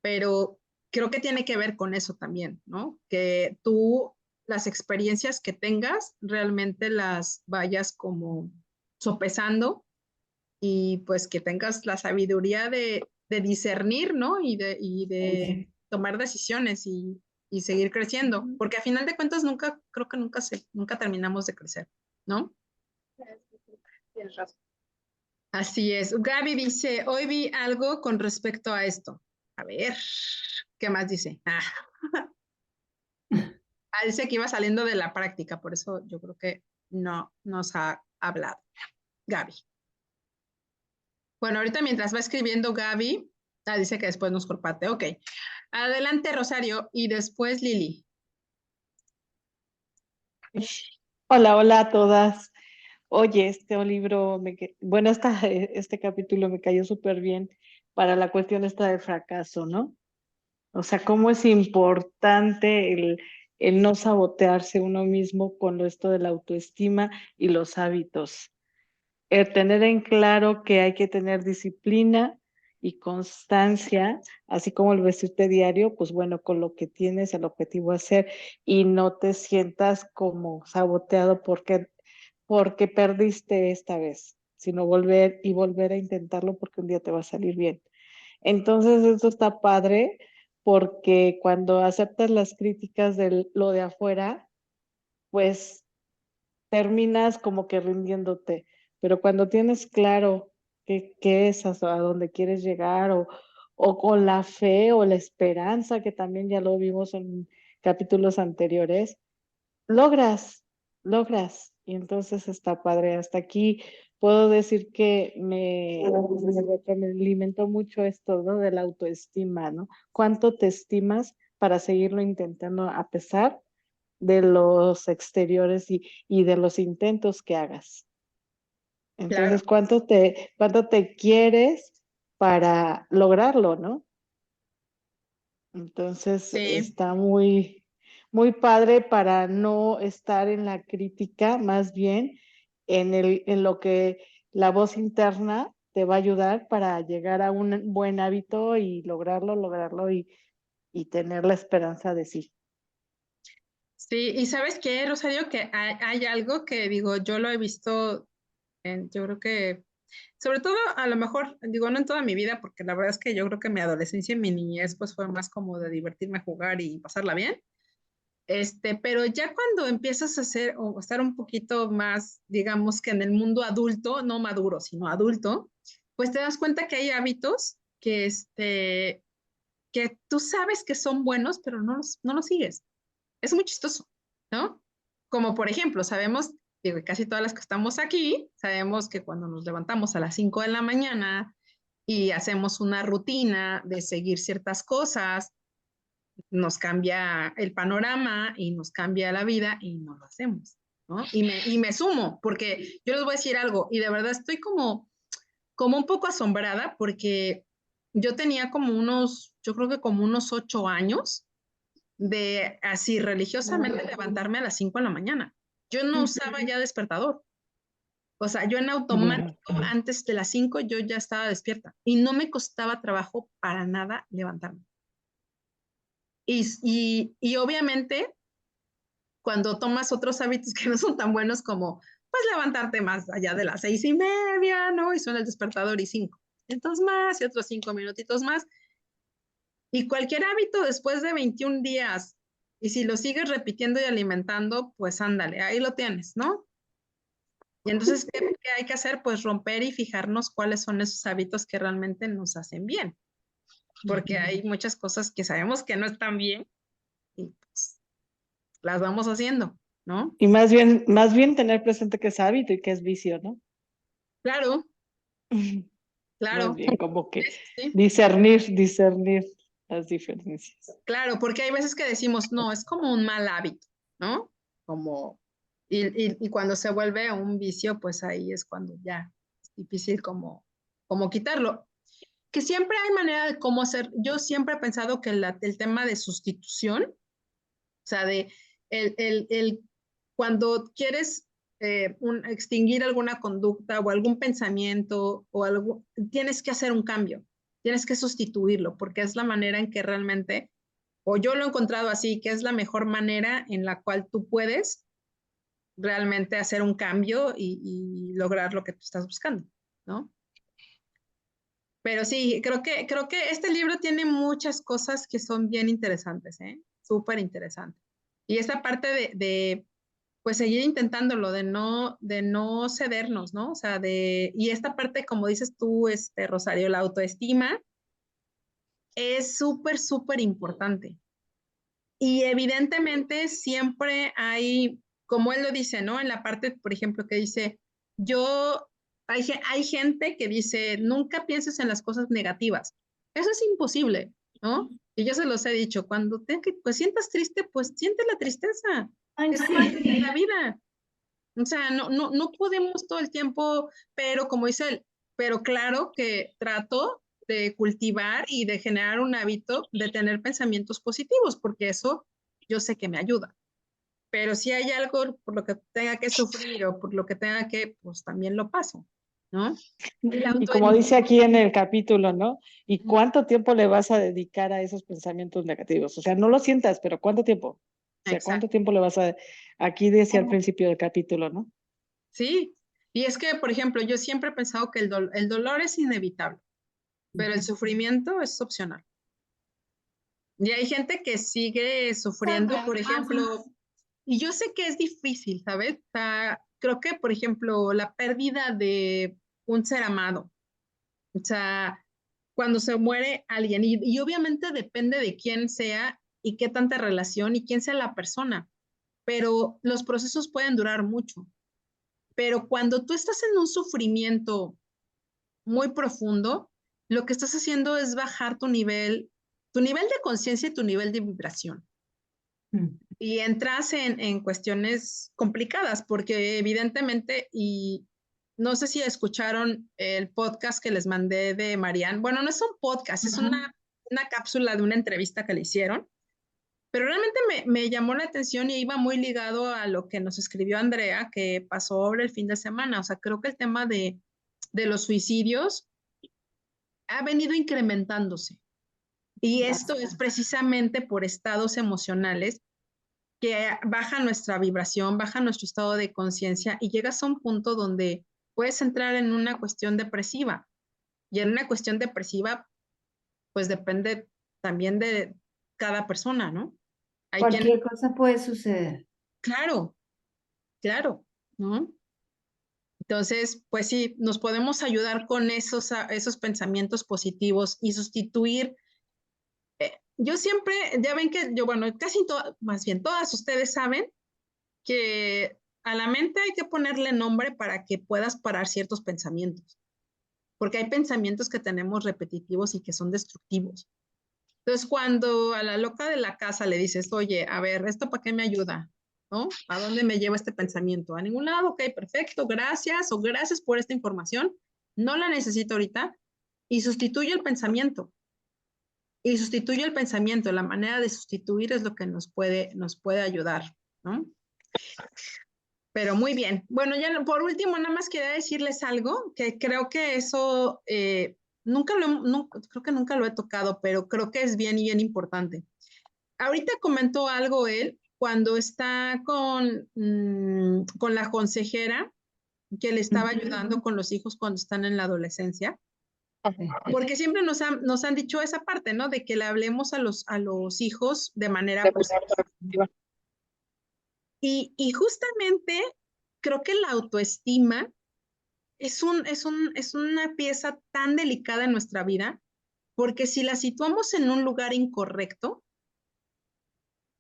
pero creo que tiene que ver con eso también, ¿no? Que tú las experiencias que tengas realmente las vayas como sopesando y pues que tengas la sabiduría de discernir, ¿no? Y de tomar decisiones y seguir creciendo, porque a final de cuentas nunca, creo que nunca terminamos de crecer, ¿no? Tienes razón. Así es. Gaby dice, hoy vi algo con respecto a esto. A ver, ¿qué más dice? Dice que iba saliendo de la práctica, por eso yo creo que no nos ha hablado. Gaby. Bueno, ahorita mientras va escribiendo Gaby, dice que después nos comparte. Ok. Adelante, Rosario, y después Lili. Hola, hola a todas. Oye, este libro, bueno, este capítulo me cayó súper bien para la cuestión esta del fracaso, ¿no? O sea, cómo es importante el no sabotearse uno mismo con esto de la autoestima y los hábitos. El tener en claro que hay que tener disciplina y constancia, así como el vestirte diario, pues bueno, con lo que tienes el objetivo a hacer y no te sientas como saboteado porque perdiste esta vez, sino volver a intentarlo porque un día te va a salir bien. Entonces, esto está padre porque cuando aceptas las críticas de lo de afuera, pues terminas como que rindiéndote, pero cuando tienes claro qué es a dónde quieres llegar o con la fe o la esperanza, que también ya lo vimos en capítulos anteriores, logras, logras. Y entonces está padre. Hasta aquí puedo decir que me alimentó mucho esto, ¿no? De la autoestima, ¿no? ¿Cuánto te estimas para seguirlo intentando a pesar de los exteriores y de los intentos que hagas? Claro. Entonces, cuánto te quieres para lograrlo, ¿no? Entonces, Sí, está muy, muy padre para no estar en la crítica, más bien en lo que la voz interna te va a ayudar para llegar a un buen hábito y lograrlo y tener la esperanza de sí. sí. Y ¿sabes qué, Rosario? Que hay algo que digo, yo lo he visto, yo creo que, sobre todo, a lo mejor, digo, no en toda mi vida, porque la verdad es que yo creo que mi adolescencia y mi niñez, pues fue más como de divertirme, jugar y pasarla bien. Pero ya cuando empiezas a hacer o estar un poquito más, digamos que en el mundo adulto, no maduro, sino adulto, pues te das cuenta que hay hábitos que tú sabes que son buenos, pero no los sigues. Es muy chistoso, ¿no? Como por ejemplo, sabemos, digo, que casi todas las que estamos aquí, sabemos que cuando nos levantamos a las 5 de la mañana y hacemos una rutina de seguir ciertas cosas, nos cambia el panorama y nos cambia la vida y no lo hacemos, ¿no? Y me sumo, porque yo les voy a decir algo, y de verdad estoy como un poco asombrada, porque yo tenía yo creo que como unos 8 años de así religiosamente levantarme a las 5 de la mañana. Yo no usaba ya despertador. O sea, yo en automático, antes de las 5 yo ya estaba despierta y no me costaba trabajo para nada levantarme. Y obviamente, cuando tomas otros hábitos que no son tan buenos como, pues, levantarte más allá de las 6:30, ¿no? Y suena el despertador y 5 minutos más y otros 5 minutitos más. Y cualquier hábito después de 21 días, y si lo sigues repitiendo y alimentando, pues ándale, ahí lo tienes, ¿no? Y entonces, ¿qué hay que hacer? Pues romper y fijarnos cuáles son esos hábitos que realmente nos hacen bien, porque hay muchas cosas que sabemos que no están bien y pues las vamos haciendo. ¿no? Y más bien tener presente que es hábito y que es vicio, ¿no? Claro, Más claro. bien como que Sí, sí, discernir las diferencias. claro, porque hay veces que decimos, no, es como un mal hábito, ¿no? Como, y cuando se vuelve un vicio, pues ahí es cuando ya es difícil como quitarlo. Que siempre hay manera de cómo hacer. Yo siempre he pensado que el tema de sustitución, o sea, de el cuando quieres extinguir alguna conducta o algún pensamiento o algo, tienes que hacer un cambio, tienes que sustituirlo, porque es la manera en que realmente, o yo lo he encontrado así, que es la mejor manera en la cual tú puedes realmente hacer un cambio y lograr lo que tú estás buscando, ¿no? Pero sí, creo que este libro tiene muchas cosas que son bien interesantes, ¿eh? Súper interesantes. Y esta parte pues seguir intentándolo, de no cedernos, ¿no? O sea, y esta parte, como dices tú, Rosario, la autoestima es súper, súper importante. Y evidentemente siempre hay, como él lo dice, ¿no? En la parte, por ejemplo, que dice, yo, hay gente que dice, nunca pienses en las cosas negativas. Eso es imposible, ¿no? Y yo se los he dicho, cuando pues sientas triste, pues siente la tristeza. Ay, Es parte de sí. la vida. O sea, no podemos todo el tiempo, pero como dice él, pero claro que trato de cultivar y de generar un hábito de tener pensamientos positivos, porque eso yo sé que me ayuda. Pero si hay algo por lo que tenga que sufrir o por lo que tenga que, pues también lo paso, ¿no? El Y como autoestima. dice aquí en el capítulo, ¿no? ¿Y cuánto tiempo le vas a dedicar a esos pensamientos negativos? O sea, no lo sientas, pero ¿cuánto tiempo? O sea, ¿cuánto Exacto. tiempo le vas a... Aquí decía al principio del capítulo, ¿no? Sí. Y es que, por ejemplo, yo siempre he pensado que el dolor es inevitable, pero el sufrimiento es opcional. Y hay gente que sigue sufriendo, por ejemplo, y yo sé que es difícil, ¿sabes? O sea, creo que, por ejemplo, la pérdida de un ser amado, o sea, cuando se muere alguien, y obviamente depende de quién sea y qué tanta relación y quién sea la persona, pero los procesos pueden durar mucho. Pero cuando tú estás en un sufrimiento muy profundo, lo que estás haciendo es bajar tu nivel de conciencia y tu nivel de vibración. Y entras en cuestiones complicadas, porque evidentemente, y no sé si escucharon el podcast que les mandé de Marianne. Bueno, no es un podcast, es una cápsula de una entrevista que le hicieron, pero realmente me llamó la atención y iba muy ligado a lo que nos escribió Andrea, que pasó ahora el fin de semana. O sea, creo que el tema de los suicidios ha venido incrementándose. Y esto es precisamente por estados emocionales que baja nuestra vibración, baja nuestro estado de conciencia y llegas a un punto donde puedes entrar en una cuestión depresiva. Y en una cuestión depresiva, pues depende también de cada persona, ¿no? Hay quien, Cualquier cosa puede suceder. claro, claro, ¿no? Entonces, pues sí, nos podemos ayudar con esos pensamientos positivos y sustituir. Yo siempre, ya ven que yo, bueno, más bien todas ustedes saben que a la mente hay que ponerle nombre para que puedas parar ciertos pensamientos, porque hay pensamientos que tenemos repetitivos y que son destructivos. Entonces, cuando a la loca de la casa le dices, oye, a ver, ¿esto para qué me ayuda? ¿No? ¿A dónde me lleva este pensamiento? A ningún lado, ok, perfecto, gracias o gracias por esta información, no la necesito ahorita y sustituye el pensamiento. Y sustituye el pensamiento, la manera de sustituir es lo que nos puede ayudar, ¿no? Pero muy bien. Bueno, ya por último, nada más quería decirles algo, que creo que eso creo que nunca lo he tocado, pero creo que es bien y bien importante. Ahorita comentó algo él cuando está con la consejera que le estaba ayudando con los hijos cuando están en la adolescencia, porque siempre nos han dicho esa parte, ¿no? De que le hablemos a los hijos de manera positiva. Y justamente creo que la autoestima es una pieza tan delicada en nuestra vida, porque si la situamos en un lugar incorrecto,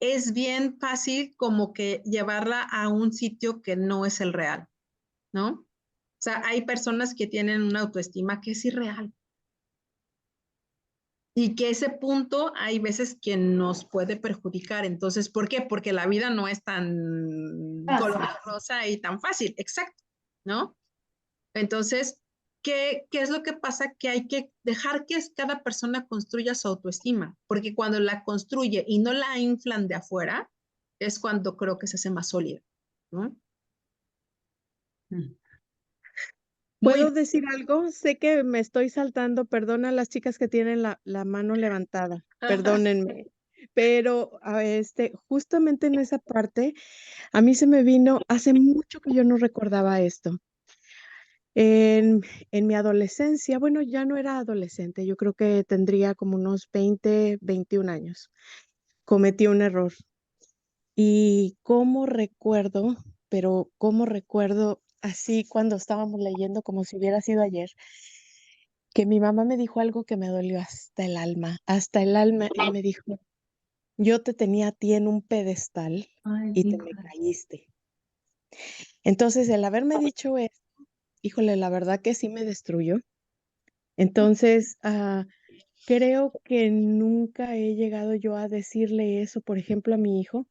es bien fácil como que llevarla a un sitio que no es el real, ¿no? O sea, hay personas que tienen una autoestima que es irreal. Y que ese punto hay veces que nos puede perjudicar. Entonces, ¿por qué? Porque la vida no es tan color de rosa y tan fácil, exacto, ¿no? Entonces, ¿qué es lo que pasa? Que hay que dejar que cada persona construya su autoestima, porque cuando la construye y no la inflan de afuera, es cuando creo que se hace más sólida, ¿no? Muy ¿Puedo decir algo? Sé que me estoy saltando, perdona a las chicas que tienen la mano levantada, perdónenme, pero justamente en esa parte, a mí se me vino, hace mucho que yo no recordaba esto. En, en mi adolescencia, bueno, ya no era adolescente, yo creo que tendría como unos 20, 21 años. Cometí un error. Y cómo recuerdo, pero cómo recuerdo así cuando estábamos leyendo como si hubiera sido ayer, que mi mamá me dijo algo que me dolió hasta el alma, y me dijo, yo te tenía a ti en un pedestal Ay, y te mi me corazón. caíste. Entonces, el haberme dicho eso, híjole, la verdad que sí me destruyó. Entonces, creo que nunca he llegado yo a decirle eso, por ejemplo, a mi hijo,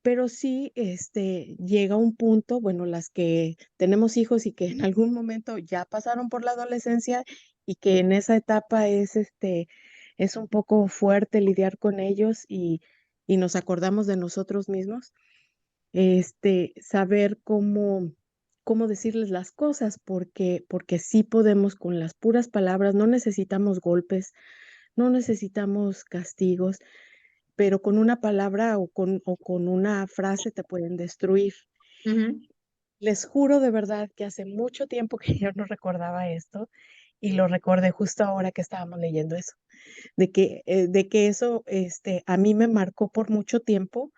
pero sí, llega un punto, bueno, las que tenemos hijos y que en algún momento ya pasaron por la adolescencia y que en esa etapa es un poco fuerte lidiar con ellos y nos acordamos de nosotros mismos, saber cómo decirles las cosas, porque sí podemos con las puras palabras, no necesitamos golpes, no necesitamos castigos, pero con una palabra o con una frase te pueden destruir. Ujú. Les juro de verdad que hace mucho tiempo que yo no recordaba esto y lo recordé justo ahora que estábamos leyendo eso, de que eso a mí me marcó por mucho tiempo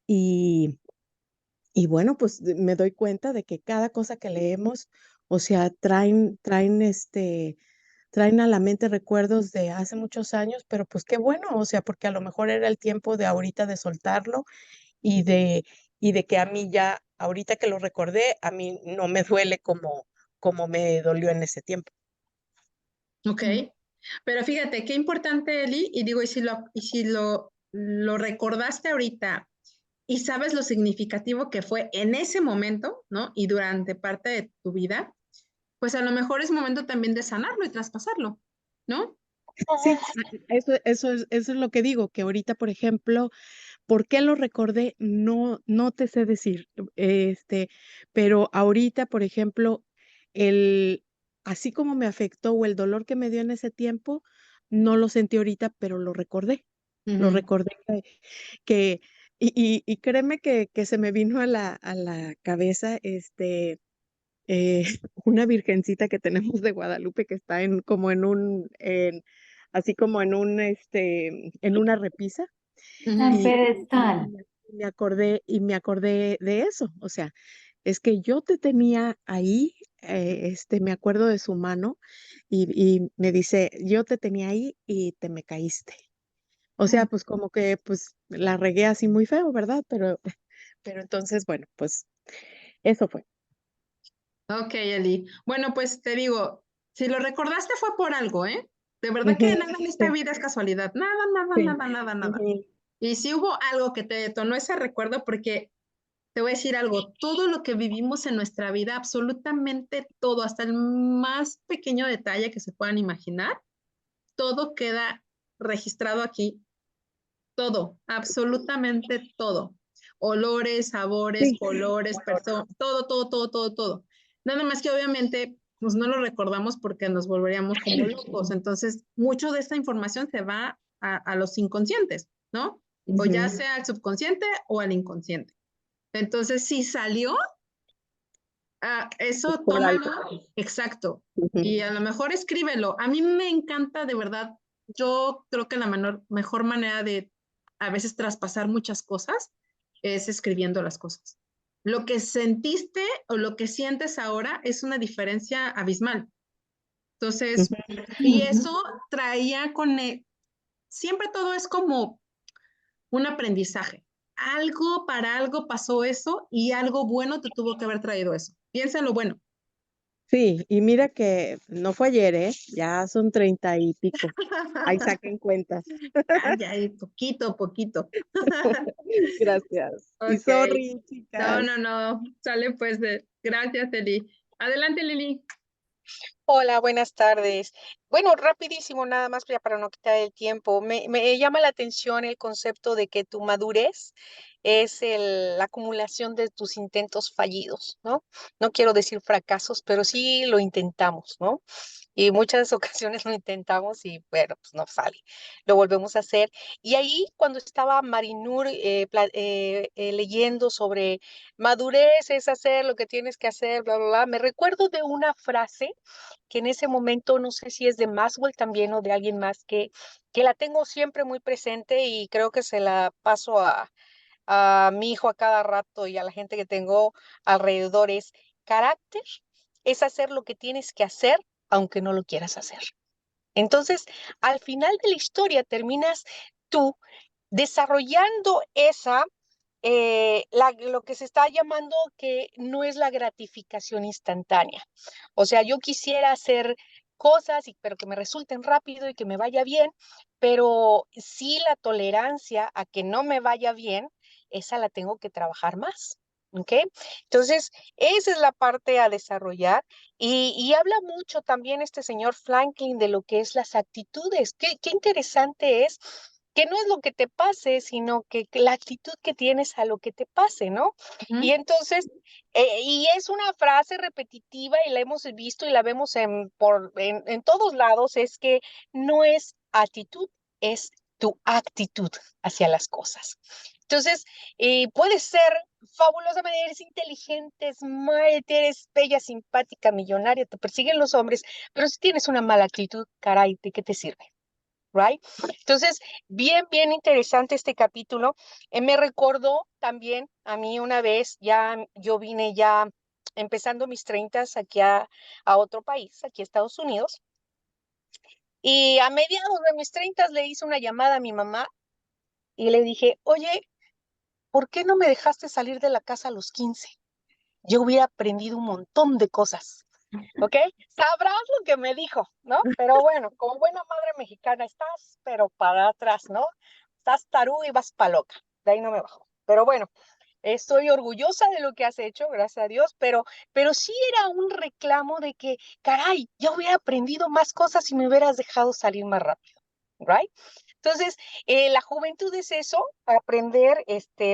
y, y bueno, pues me doy cuenta de que cada cosa que leemos, o sea, traen a la mente recuerdos de hace muchos años, pero pues qué bueno, o sea, porque a lo mejor era el tiempo de ahorita de soltarlo y de, y de que a mí ya, ahorita que lo recordé, a mí no me duele como me dolió en ese tiempo. Ok, pero fíjate, qué importante, Eli, y digo, y si lo recordaste ahorita y sabes lo significativo que fue en ese momento, ¿no? Y durante parte de tu vida, pues a lo mejor es momento también de sanarlo y traspasarlo, ¿no? Sí, eso es lo que digo, que ahorita, por ejemplo, ¿por qué lo recordé? No, no te sé decir, pero ahorita, por ejemplo, el, así como me afectó o el dolor que me dio en ese tiempo, no lo sentí ahorita, pero lo Ujú. recordé que y créeme que se me vino a la cabeza, una virgencita que tenemos de Guadalupe que está como así como en una repisa, Al Ujú. pedestal. me acordé de eso, o sea, es que yo te tenía ahí, me acuerdo de su mano y me dice, yo te tenía ahí y te me caíste. O sea, pues como que pues la regué así muy feo, ¿verdad? Pero entonces, bueno, pues eso fue. Ok, Eli. Bueno, pues te digo, si lo recordaste fue por algo, ¿eh? De verdad que Ujú, nada en esta sí, vida es casualidad. Nada, nada, sí. nada, nada, nada. Ujú, Y si hubo algo que te detonó ese recuerdo, porque te voy a decir algo, todo lo que vivimos en nuestra vida, absolutamente todo, hasta el más pequeño detalle que se puedan imaginar, todo queda registrado aquí, todo, absolutamente todo. Olores, sabores, sí. colores, personas, todo, todo, todo, todo, todo. Nada más que obviamente pues no lo recordamos porque nos volveríamos como locos. Entonces, mucho de esta información se va a los inconscientes, ¿no? O ya Ujú. sea al subconsciente o al inconsciente. Entonces, si salió, eso Por algo. tómalo, exacto. Ujú. Y a lo mejor escríbelo. A mí me encanta de verdad. Yo creo que la mejor manera de a veces traspasar muchas cosas es escribiendo las cosas. Lo que sentiste o lo que sientes ahora es una diferencia abismal. Entonces, Ujú. y eso traía siempre todo es como un aprendizaje. para algo pasó eso y algo bueno te tuvo que haber traído eso. Piensa en lo bueno. Sí, y mira que no fue ayer, ¿eh? Ya son 30 y pico. Ahí saquen cuentas. Ay, ay, poquito, poquito. Gracias. Y Ok. sorry, No, chicas. no. Sale pues. Gracias, Eli. Adelante, Lili. Hola, buenas tardes. Bueno, rapidísimo, nada más ya para no quitar el tiempo. Me llama la atención el concepto de que tu madurez es la acumulación de tus intentos fallidos, ¿no? No quiero decir fracasos, pero sí lo intentamos, ¿no? Y muchas ocasiones lo intentamos y bueno, pues no sale. Lo volvemos a hacer. Y ahí cuando estaba Marinur leyendo sobre madurez es hacer lo que tienes que hacer, bla, bla, bla, me recuerdo de una frase que en ese momento no sé si es de Maxwell también o de alguien más que la tengo siempre muy presente y creo que se la paso a mi hijo a cada rato y a la gente que tengo alrededor es carácter, es hacer lo que tienes que hacer aunque no lo quieras hacer. Entonces, al final de la historia terminas tú desarrollando lo que se está llamando que no es la gratificación instantánea. O sea, yo quisiera hacer cosas, pero que me resulten rápido y que me vaya bien, pero sí la tolerancia a que no me vaya bien, esa la tengo que trabajar más. ¿Ok? Entonces, esa es la parte a desarrollar y habla mucho también este señor Franklin de lo que es las actitudes. Qué interesante es que no es lo que te pase, sino que la actitud que tienes a lo que te pase, ¿no? Y entonces, y es una frase repetitiva y la hemos visto y la vemos en todos lados, es que no es actitud, es tu actitud hacia las cosas. Entonces, puedes ser fabulosamente, eres inteligente, eres bella, simpática, millonaria, te persiguen los hombres, pero si tienes una mala actitud, caray, ¿de qué te sirve? Right? Entonces, bien interesante este capítulo. Me recordó también a mí una vez, yo vine ya empezando mis 30 aquí a otro país, aquí a Estados Unidos, y a mediados de mis 30 le hice una llamada a mi mamá y le dije, oye, ¿por qué no me dejaste salir de la casa a los 15? Yo hubiera aprendido un montón de cosas. ¿Ok? Sabrás lo que me dijo, ¿no? Pero bueno, como buena madre mexicana estás, pero para atrás, ¿no? Estás taruga y vas pa' loca. De ahí no me bajo. Pero bueno, estoy orgullosa de lo que has hecho, gracias a Dios, pero sí era un reclamo de que, caray, yo hubiera aprendido más cosas si me hubieras dejado salir más rápido, ¿right? Entonces, la juventud es eso, aprender,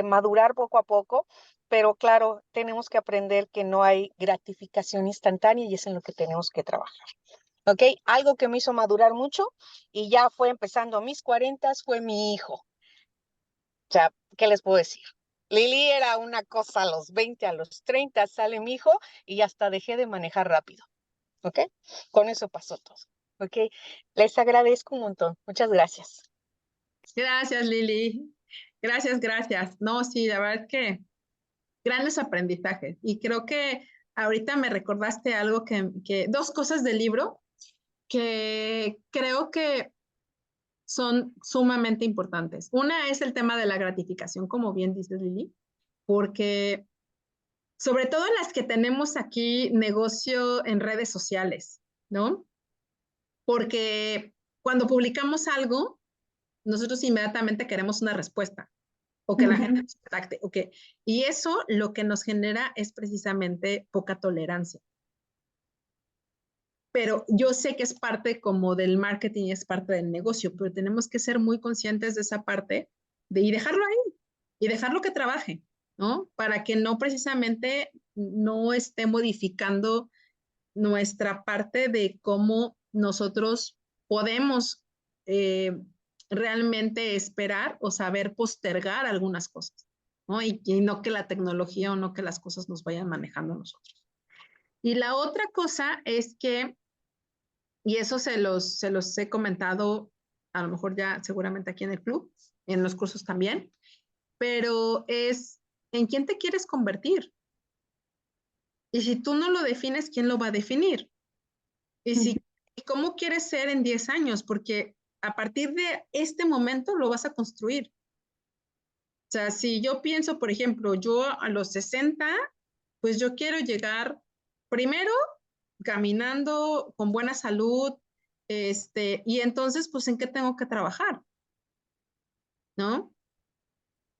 madurar poco a poco, pero claro, tenemos que aprender que no hay gratificación instantánea y es en lo que tenemos que trabajar. ¿Ok? Algo que me hizo madurar mucho y ya fue empezando a mis 40 fue mi hijo. O sea, ¿qué les puedo decir? Lili era una cosa a los 20, a los 30 sale mi hijo y hasta dejé de manejar rápido. ¿Ok? Con eso pasó todo. ¿Ok? Les agradezco un montón. Muchas gracias. Gracias, Lili. Gracias. No, sí, la verdad es que grandes aprendizajes. Y creo que ahorita me recordaste algo dos cosas del libro que creo que son sumamente importantes. Una es el tema de la gratificación, como bien dices, Lili, porque sobre todo las que tenemos aquí negocio en redes sociales, ¿no? Porque cuando publicamos algo, nosotros inmediatamente queremos una respuesta o que la gente nos contacte, okay. Y eso lo que nos genera es precisamente poca tolerancia. Pero yo sé que es parte como del marketing y es parte del negocio, pero tenemos que ser muy conscientes de esa parte y dejarlo ahí y dejarlo que trabaje, ¿no? Para que no precisamente no esté modificando nuestra parte de cómo nosotros podemos realmente esperar o saber postergar algunas cosas, ¿no? Y no que la tecnología o no que las cosas nos vayan manejando a nosotros. Y la otra cosa es que, y eso se los he comentado, a lo mejor ya seguramente aquí en el club, en los cursos también, pero es en quién te quieres convertir. Y si tú no lo defines, ¿quién lo va a definir? Y cómo quieres ser en 10 años, porque a partir de este momento lo vas a construir. O sea, si yo pienso, por ejemplo, yo a los 60, pues yo quiero llegar primero caminando con buena salud, y entonces, pues, ¿en qué tengo que trabajar? ¿No?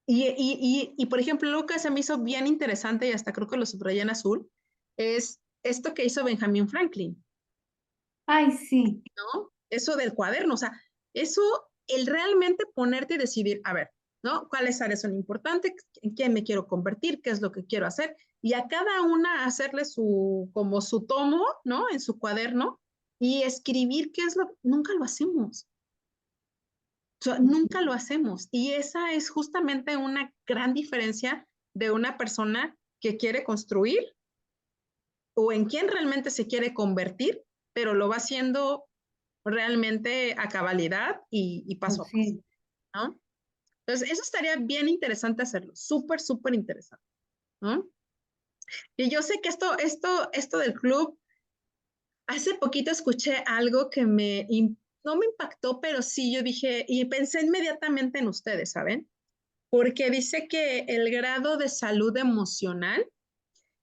Y, por ejemplo, algo que se me hizo bien interesante y hasta creo que lo subrayé en azul, es esto que hizo Benjamin Franklin, Ay, sí. ¿no? Eso del cuaderno, o sea, eso, el realmente ponerte y decidir, a ver, ¿no? ¿Cuáles áreas son importantes? ¿En quién me quiero convertir? ¿Qué es lo que quiero hacer? Y a cada una hacerle como su tomo, ¿no? En su cuaderno y escribir qué es lo, nunca lo hacemos. O sea, nunca lo hacemos. Y esa es justamente una gran diferencia de una persona que quiere construir o en quién realmente se quiere convertir, pero lo va haciendo realmente a cabalidad y paso a paso, Sí. ¿no? Entonces, eso estaría bien interesante hacerlo, súper, súper interesante, ¿no? Y yo sé que esto del club, hace poquito escuché algo que no me impactó, pero sí yo dije, y pensé inmediatamente en ustedes, ¿saben? Porque dice que el grado de salud emocional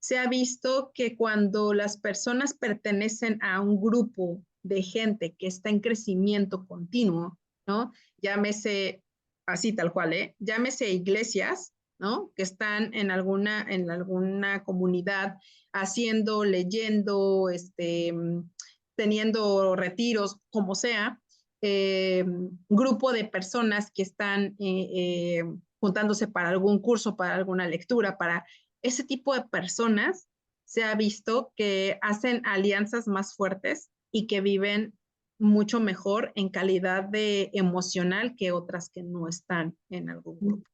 se ha visto que cuando las personas pertenecen a un grupo de gente que está en crecimiento continuo, ¿no? Llámese así tal cual, ¿eh? Llámese iglesias, ¿no? Que están en alguna comunidad haciendo, leyendo, teniendo retiros, como sea, grupo de personas que están juntándose para algún curso, para alguna lectura, para ese tipo de personas se ha visto que hacen alianzas más fuertes y que viven mucho mejor en calidad de emocional que otras que no están en algún grupo.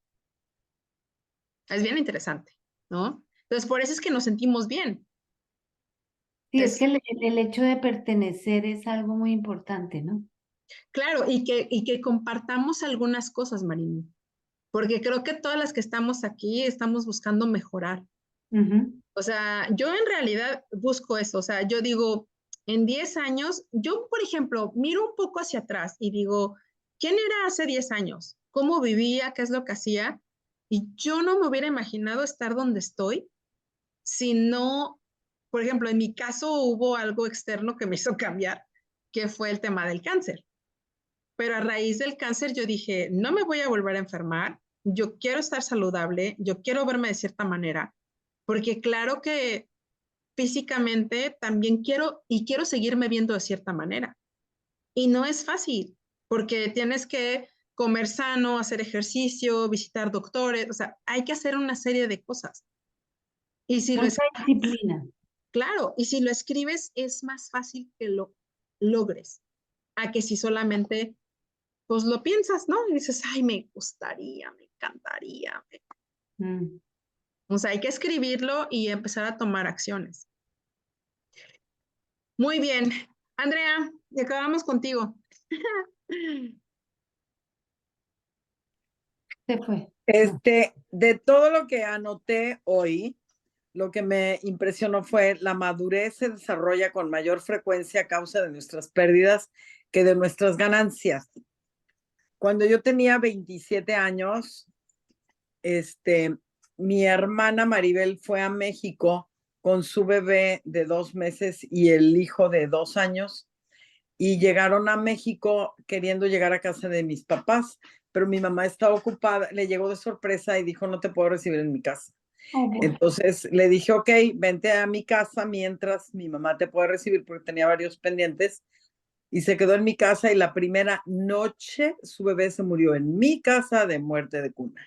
Es bien interesante, ¿no? Entonces, por eso es que nos sentimos bien. Sí, es que el hecho de pertenecer es algo muy importante, ¿no? Claro, y que compartamos algunas cosas, Marini, porque creo que todas las que estamos aquí estamos buscando mejorar. Ujú. O sea, yo en realidad busco eso. O sea, yo digo, en 10 años, yo, por ejemplo, miro un poco hacia atrás y digo, ¿quién era hace 10 años? ¿Cómo vivía? ¿Qué es lo que hacía? Y yo no me hubiera imaginado estar donde estoy si no, por ejemplo, en mi caso hubo algo externo que me hizo cambiar, que fue el tema del cáncer. Pero a raíz del cáncer yo dije, no me voy a volver a enfermar, yo quiero estar saludable, yo quiero verme de cierta manera, porque claro que físicamente también quiero seguirme viendo de cierta manera. Y no es fácil, porque tienes que comer sano, hacer ejercicio, visitar doctores, o sea, hay que hacer una serie de cosas. Y si lo Mucha disciplina. claro, y si lo escribes es más fácil que lo logres, a que si solamente pues lo piensas, ¿no? Y dices, ay, me gustaría, me encantaría. Mm. O sea, hay que escribirlo y empezar a tomar acciones. Muy bien. Andrea, y acabamos contigo. Se fue. No. De todo lo que anoté hoy, lo que me impresionó fue la madurez se desarrolla con mayor frecuencia a causa de nuestras pérdidas que de nuestras ganancias. Cuando yo tenía 27 años, mi hermana Maribel fue a México con su bebé de 2 meses y el hijo de 2 años y llegaron a México queriendo llegar a casa de mis papás, pero mi mamá estaba ocupada, le llegó de sorpresa y dijo, no te puedo recibir en mi casa. Oh, boy. Entonces le dije, ok, vente a mi casa mientras mi mamá te puede recibir porque tenía varios pendientes y se quedó en mi casa y la primera noche su bebé se murió en mi casa de muerte de cuna.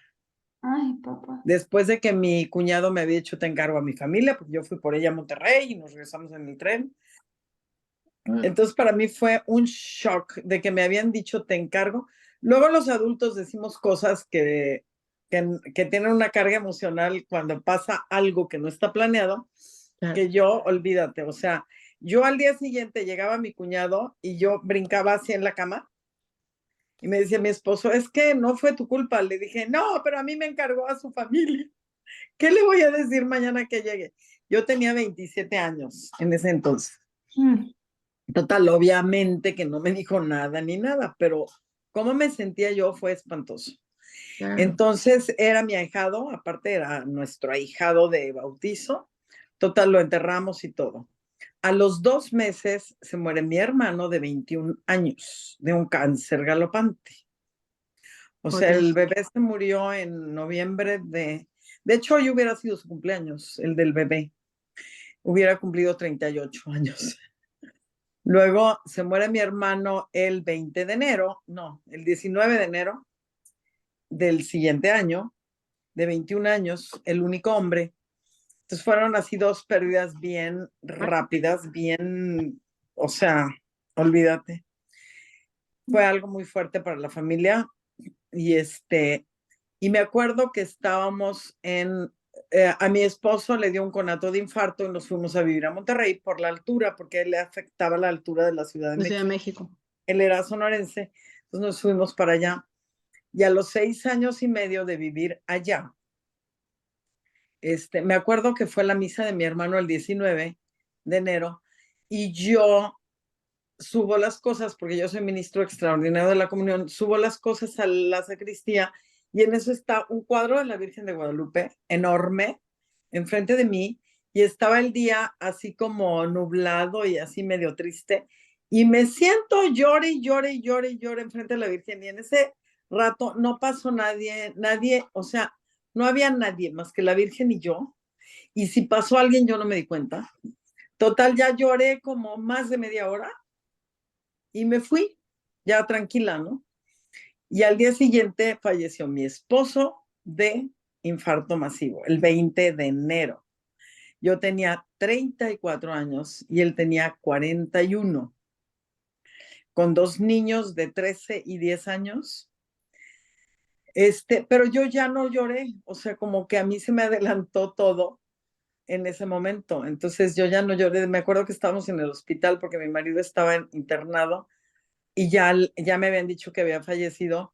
Ay, papá. Después de que mi cuñado me había hecho te encargo a mi familia, porque yo fui por ella a Monterrey y nos regresamos en el tren. Entonces para mí fue un shock de que me habían dicho te encargo. Luego los adultos decimos cosas que tienen una carga emocional cuando pasa algo que no está planeado, que yo, olvídate, o sea, yo al día siguiente llegaba mi cuñado y yo brincaba así en la cama y me decía mi esposo, es que no fue tu culpa. Le dije, no, pero a mí me encargó a su familia. ¿Qué le voy a decir mañana que llegue? Yo tenía 27 años en ese entonces. Total, obviamente que no me dijo nada ni nada, pero cómo me sentía yo fue espantoso. Claro. Entonces era mi ahijado, aparte era nuestro ahijado de bautizo. Total, lo enterramos y todo. A los 2 meses se muere mi hermano de 21 años de un cáncer galopante. O Oh, sea, el Dios. bebé se murió en noviembre de hecho, hoy hubiera sido su cumpleaños, el del bebé. Hubiera cumplido 38 años. Luego se muere mi hermano el 20 de enero, no, el 19 de enero del siguiente año, de 21 años, el único hombre. Entonces fueron así 2 pérdidas bien rápidas, bien, o sea, olvídate. Fue algo muy fuerte para la familia y me acuerdo que estábamos a mi esposo le dio un conato de infarto y nos fuimos a vivir a Monterrey por la altura, porque le afectaba la altura de la Ciudad de La Ciudad de México. México. Él era sonorense, entonces nos fuimos para allá. Y a los 6 años y medio de vivir allá, me acuerdo que fue la misa de mi hermano el 19 de enero y yo subo las cosas, porque yo soy ministro extraordinario de la comunión, subo las cosas a la sacristía y en eso está un cuadro de la Virgen de Guadalupe enorme enfrente de mí y estaba el día así como nublado y así medio triste y me siento llore y llore y llore y llore enfrente de la Virgen y en ese rato no pasó nadie, o sea, no había nadie más que la Virgen y yo y si pasó alguien yo no me di cuenta. Total, ya lloré como más de media hora y me fui ya tranquila, ¿no? Y al día siguiente falleció mi esposo de infarto masivo, el 20 de enero. Yo tenía 34 años y él tenía 41, con 2 niños de 13 y 10 años. Pero yo ya no lloré, o sea, como que a mí se me adelantó todo en ese momento. Entonces yo ya no lloré. Me acuerdo que estábamos en el hospital porque mi marido estaba internado y ya me habían dicho que había fallecido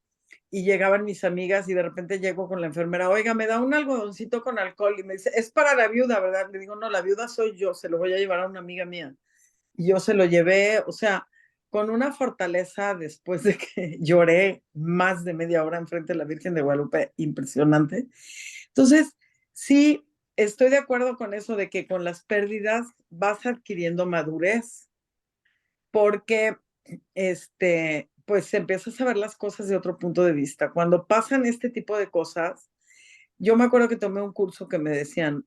y llegaban mis amigas y de repente llego con la enfermera, oiga, me da un algodoncito con alcohol y me dice, es para la viuda, ¿verdad? Le digo, no, la viuda soy yo, se lo voy a llevar a una amiga mía. Y yo se lo llevé, o sea, con una fortaleza después de que lloré más de media hora enfrente de la Virgen de Guadalupe, impresionante. Entonces, sí, estoy de acuerdo con eso de que con las pérdidas vas adquiriendo madurez, porque pues empiezas a ver las cosas de otro punto de vista. Cuando pasan este tipo de cosas, yo me acuerdo que tomé un curso que me decían,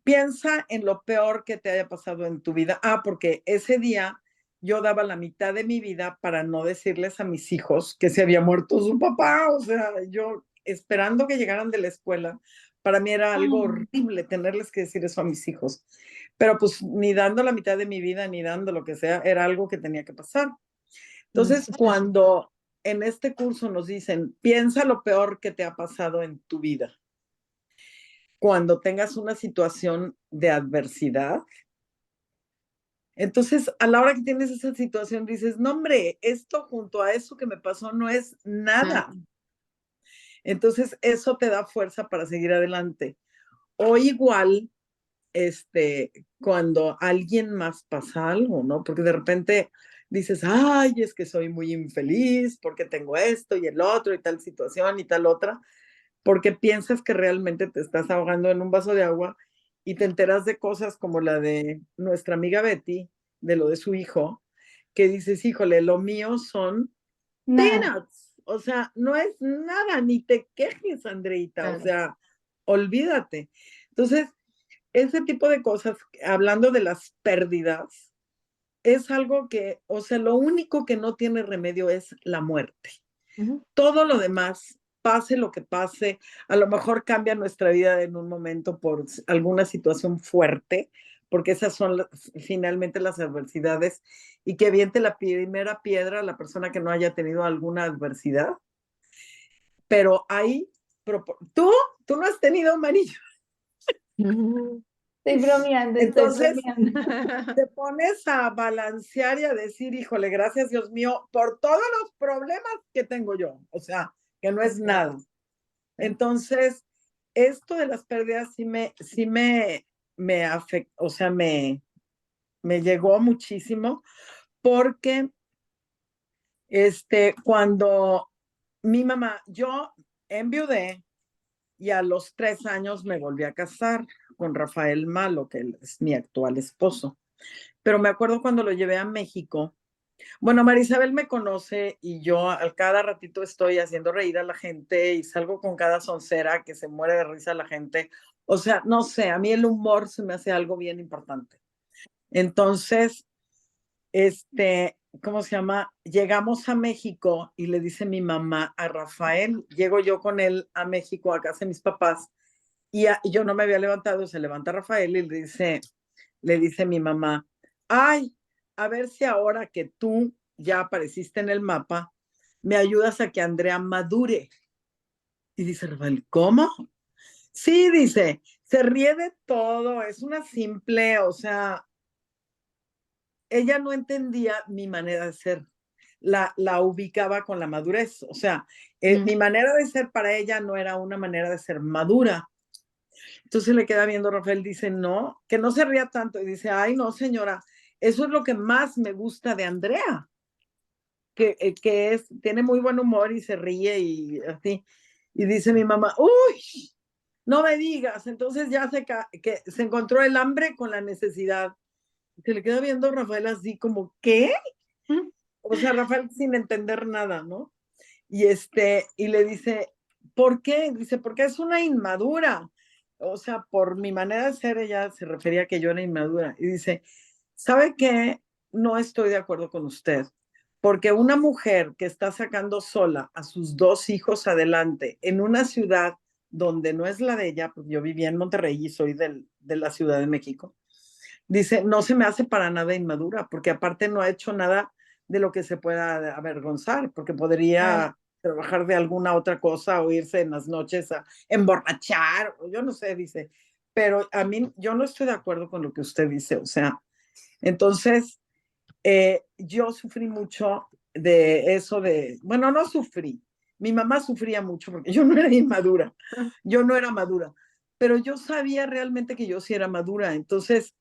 piensa en lo peor que te haya pasado en tu vida. Porque ese día yo daba la mitad de mi vida para no decirles a mis hijos que se había muerto su papá. O sea, yo esperando que llegaran de la escuela, para mí era algo horrible tenerles que decir eso a mis hijos. Pero pues ni dando la mitad de mi vida, ni dando lo que sea, era algo que tenía que pasar. Entonces, cuando en este curso nos dicen, piensa lo peor que te ha pasado en tu vida, cuando tengas una situación de adversidad, entonces a la hora que tienes esa situación dices, no hombre, esto junto a eso que me pasó no es nada. Entonces eso te da fuerza para seguir adelante. O igual, cuando alguien más pasa algo, ¿no? Porque de repente dices, ay, es que soy muy infeliz porque tengo esto y el otro y tal situación y tal otra, porque piensas que realmente te estás ahogando en un vaso de agua y te enteras de cosas como la de nuestra amiga Betty, de lo de su hijo, que dices, híjole, lo mío son peanuts, o sea, no es nada, ni te quejes, Andreita, o sea, olvídate. Entonces, ese tipo de cosas, hablando de las pérdidas, es algo que, o sea, lo único que no tiene remedio es la muerte. Todo lo demás, pase lo que pase, a lo mejor cambia nuestra vida en un momento por alguna situación fuerte, porque esas son finalmente las adversidades, y que aviente la primera piedra a la persona que no haya tenido alguna adversidad. Pero ahí, tú no has tenido, Marillo. Estoy bromeando, Entonces, estoy bromeando. te pones a balancear y a decir, híjole, gracias Dios mío, por todos los problemas que tengo yo, o sea, que no es nada. Entonces, esto de las pérdidas sí me afectó, o sea, me llegó muchísimo, porque cuando mi mamá, yo enviudé y a los 3 años me volví a casar con Rafael Malo, que es mi actual esposo. Pero me acuerdo cuando lo llevé a México. Bueno, Marisabel me conoce y yo al cada ratito estoy haciendo reír a la gente y salgo con cada soncera que se muere de risa la gente. O sea, no sé, a mí el humor se me hace algo bien importante. Entonces, ¿cómo se llama? Llegamos a México y le dice mi mamá a Rafael, llego yo con él a México, a casa de mis papás, y yo no me había levantado, se levanta Rafael y le dice mi mamá, ay, a ver si ahora que tú ya apareciste en el mapa, me ayudas a que Andrea madure. Y dice Rafael, ¿cómo? Sí, dice, se ríe de todo, es una simple, o sea, ella no entendía mi manera de ser, la ubicaba con la madurez, o sea, mi manera de ser para ella no era una manera de ser madura. Entonces le queda viendo Rafael, dice, no, que no se ría tanto, y dice, ay, no, señora, eso es lo que más me gusta de Andrea, que tiene muy buen humor y se ríe y así. Y dice mi mamá, uy, no me digas, entonces ya que se encontró el hambre con la necesidad. Se le queda viendo a Rafael así como, ¿qué? O sea, Rafael sin entender nada, ¿no? Y le dice, ¿por qué? Dice, porque es una inmadura. O sea, por mi manera de ser, ella se refería a que yo era inmadura. Y dice, ¿sabe qué? No estoy de acuerdo con usted. Porque una mujer que está sacando sola a sus 2 hijos adelante en una ciudad donde no es la de ella, porque yo vivía en Monterrey y soy de la Ciudad de México, dice, no se me hace para nada inmadura, porque aparte no ha hecho nada de lo que se pueda avergonzar, porque podría trabajar de alguna otra cosa o irse en las noches a emborrachar, o yo no sé, dice, pero a mí yo no estoy de acuerdo con lo que usted dice, o sea, entonces yo sufrí mucho de eso bueno, no sufrí, mi mamá sufría mucho porque yo no era inmadura, yo no era madura, pero yo sabía realmente que yo sí era madura, entonces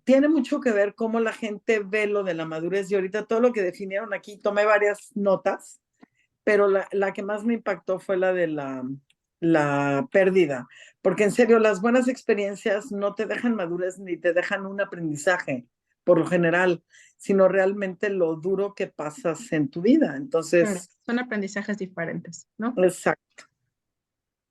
tiene mucho que ver cómo la gente ve lo de la madurez y ahorita todo lo que definieron aquí, tomé varias notas, pero la que más me impactó fue la de la pérdida, porque en serio, las buenas experiencias no te dejan madurez ni te dejan un aprendizaje, por lo general, sino realmente lo duro que pasas en tu vida. Entonces, claro, son aprendizajes diferentes, ¿no? Exacto.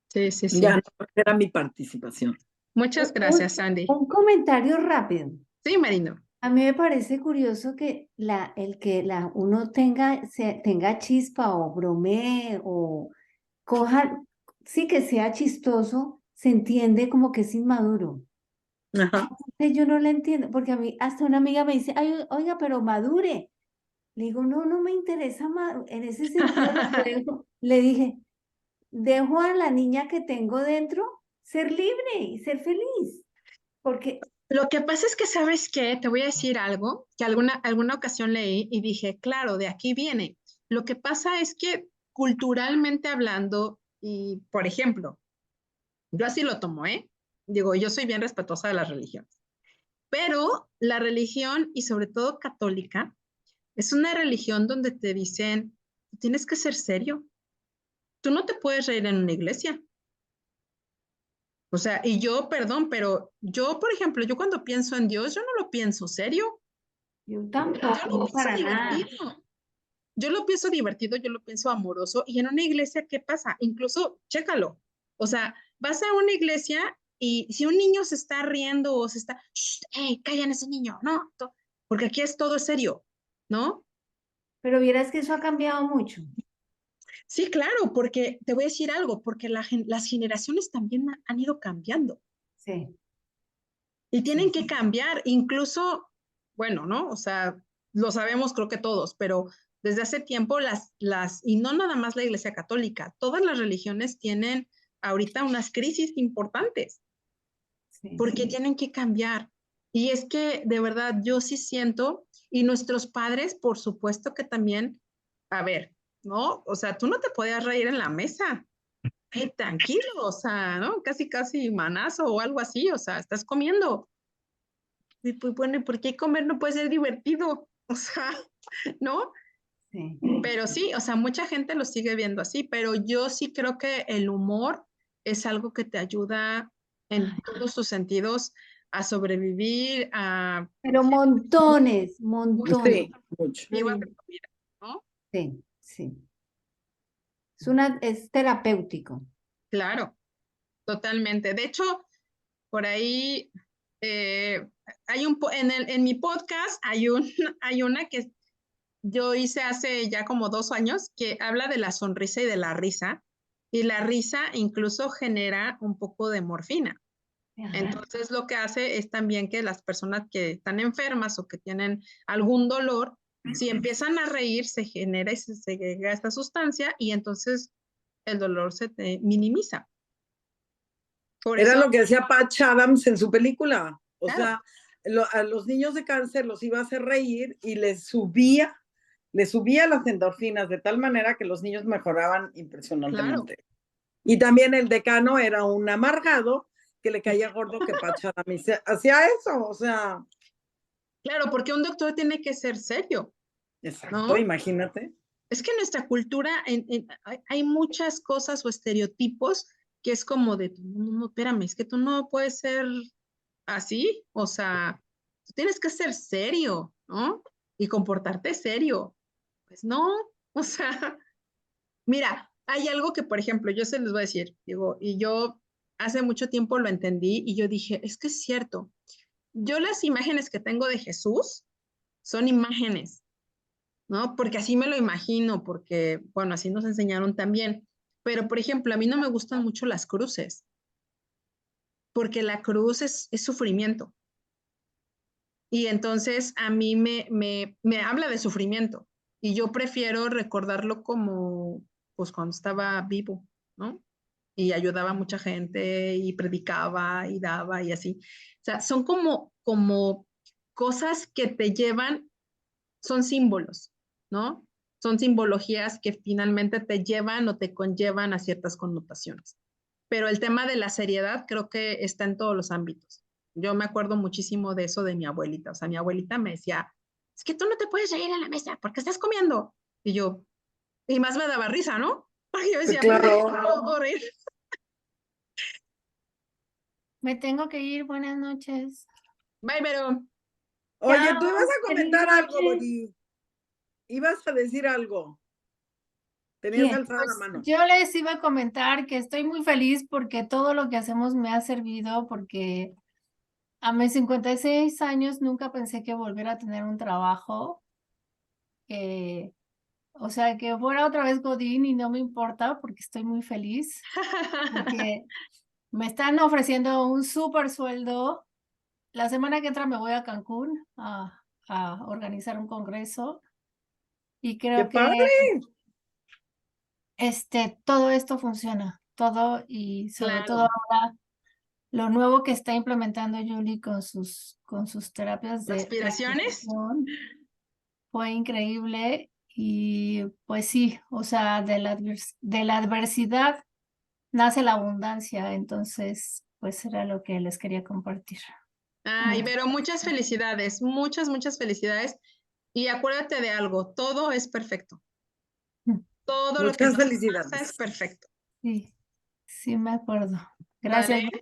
Sí, sí, sí. Ya no era mi participación. Muchas gracias, Sandy. Un comentario rápido. Sí, Marino. A mí me parece curioso que uno tenga chispa o bromee o coja, sí que sea chistoso, se entiende como que es inmaduro. Ajá. Yo no le entiendo, porque a mí hasta una amiga me dice, ay, oiga, pero madure. Le digo, no, no me interesa en ese sentido. Le dije, dejo a la niña que tengo dentro ser libre y ser feliz, porque Lo que pasa es que, ¿sabes qué? Te voy a decir algo que alguna ocasión leí y dije, claro, de aquí viene. Lo que pasa es que culturalmente hablando, y por ejemplo, yo así lo tomo, ¿eh? Digo, yo soy bien respetuosa de las religiones, pero la religión, y sobre todo católica, es una religión donde te dicen, tienes que ser serio. Tú no te puedes reír en una iglesia. O sea, y yo, perdón, pero yo, por ejemplo, yo cuando pienso en Dios, yo no lo pienso serio. yo Yo tampoco, lo no pienso para nada. divertido. Yo lo pienso divertido, yo lo pienso amoroso. Y en una iglesia, ¿qué pasa? Incluso, chécalo. O sea, vas a una iglesia y si un niño se está riendo o se está, hey, callan ese niño, no, porque aquí es todo serio, ¿no? Pero vieras que eso ha cambiado mucho. Sí, claro, porque te voy a decir algo, porque las generaciones también han ido cambiando Sí, y tienen sí. que cambiar, incluso, bueno, ¿no? O sea, lo sabemos creo que todos, pero desde hace tiempo y no nada más la Iglesia Católica, todas las religiones tienen ahorita unas crisis importantes Sí, porque sí. tienen que cambiar. Y es que de verdad yo sí siento, y nuestros padres, por supuesto que también, a ver, ¿no? O sea, tú no te podías reír en la mesa. Tranquilo, o sea, ¿no? Casi, casi manazo o algo así, o sea, estás comiendo. Y pues bueno, ¿y por qué comer no puede ser divertido? O sea, ¿no? Sí. Pero sí, o sea, mucha gente lo sigue viendo así, pero yo sí creo que el humor es algo que te ayuda en todos sus sentidos a sobrevivir, a... Pero montones, Sí, montones. mucho. igual que la comida, ¿no? Sí, sí. Es terapéutico. Claro, totalmente. De hecho, por ahí hay en mi podcast hay una que yo hice hace ya como 2 años que habla de la sonrisa y de la risa. Y la risa incluso genera un poco de morfina. Ajá. Entonces lo que hace es también que las personas que están enfermas o que tienen algún dolor, si empiezan a reír, se genera y se segrega esta sustancia y entonces el dolor se te minimiza. Por Era eso, lo que decía Patch Adams en su película. O claro, sea, a los niños de cáncer los iba a hacer reír y les subía las endorfinas de tal manera que los niños mejoraban impresionantemente. Y también el decano era un amargado que le caía gordo que Patch Adams hacía eso. O sea, claro, porque un doctor tiene que ser serio, exacto, ¿no? imagínate. Es que en nuestra cultura hay muchas cosas o estereotipos que es como de, no, espérame, es que tú no puedes ser así, o sea, tú tienes que ser serio, ¿no? Y comportarte serio. Pues no, o sea, mira, hay algo que, por ejemplo, yo se les voy a decir, digo, y yo hace mucho tiempo lo entendí y yo dije, es que es cierto, yo las imágenes que tengo de Jesús son imágenes, ¿no? Porque así me lo imagino, porque, bueno, así nos enseñaron también. Pero, por ejemplo, a mí no me gustan mucho las cruces, porque la cruz es sufrimiento. Y entonces a mí me habla de sufrimiento. Y yo prefiero recordarlo como, pues, cuando estaba vivo, ¿no? Y ayudaba a mucha gente y predicaba y daba y así. O sea, son como cosas que te llevan, son símbolos, ¿no? Son simbologías que finalmente te llevan o te conllevan a ciertas connotaciones. Pero el tema de la seriedad creo que está en todos los ámbitos. Yo me acuerdo muchísimo de eso de mi abuelita. O sea, mi abuelita me decía, es que tú no te puedes reír a la mesa porque estás comiendo. Y yo, y más me daba risa, ¿no? Porque yo decía, pues, Claro. no puedo reír. Me tengo que ir, buenas noches. Bye, pero Oye, Chao, tú ibas a feliz comentar algo, noche. Bodi. Ibas a decir algo. Tenías ¿Quién? alzada la Pues mano. yo les iba a comentar que estoy muy feliz porque todo lo que hacemos me ha servido porque a mis 56 años nunca pensé que volviera a tener un trabajo, o sea, que fuera otra vez Godín y no me importa porque estoy muy feliz, porque me están ofreciendo un súper sueldo. La semana que entra me voy a Cancún a organizar un congreso y ¡Qué creo padre! que todo esto funciona, todo y sobre todo claro, ahora lo nuevo que está implementando Julie con sus terapias de aspiraciones. respiración fue increíble y pues sí, o sea, de la adversidad nace la abundancia, entonces pues era lo que les quería compartir. Ay, pero muchas felicidades, muchas felicidades. Y acuérdate de algo, todo es perfecto. Todo lo que Muchas nos pasa es felicidades. perfecto. Sí, sí me acuerdo. Gracias, ¿Vale?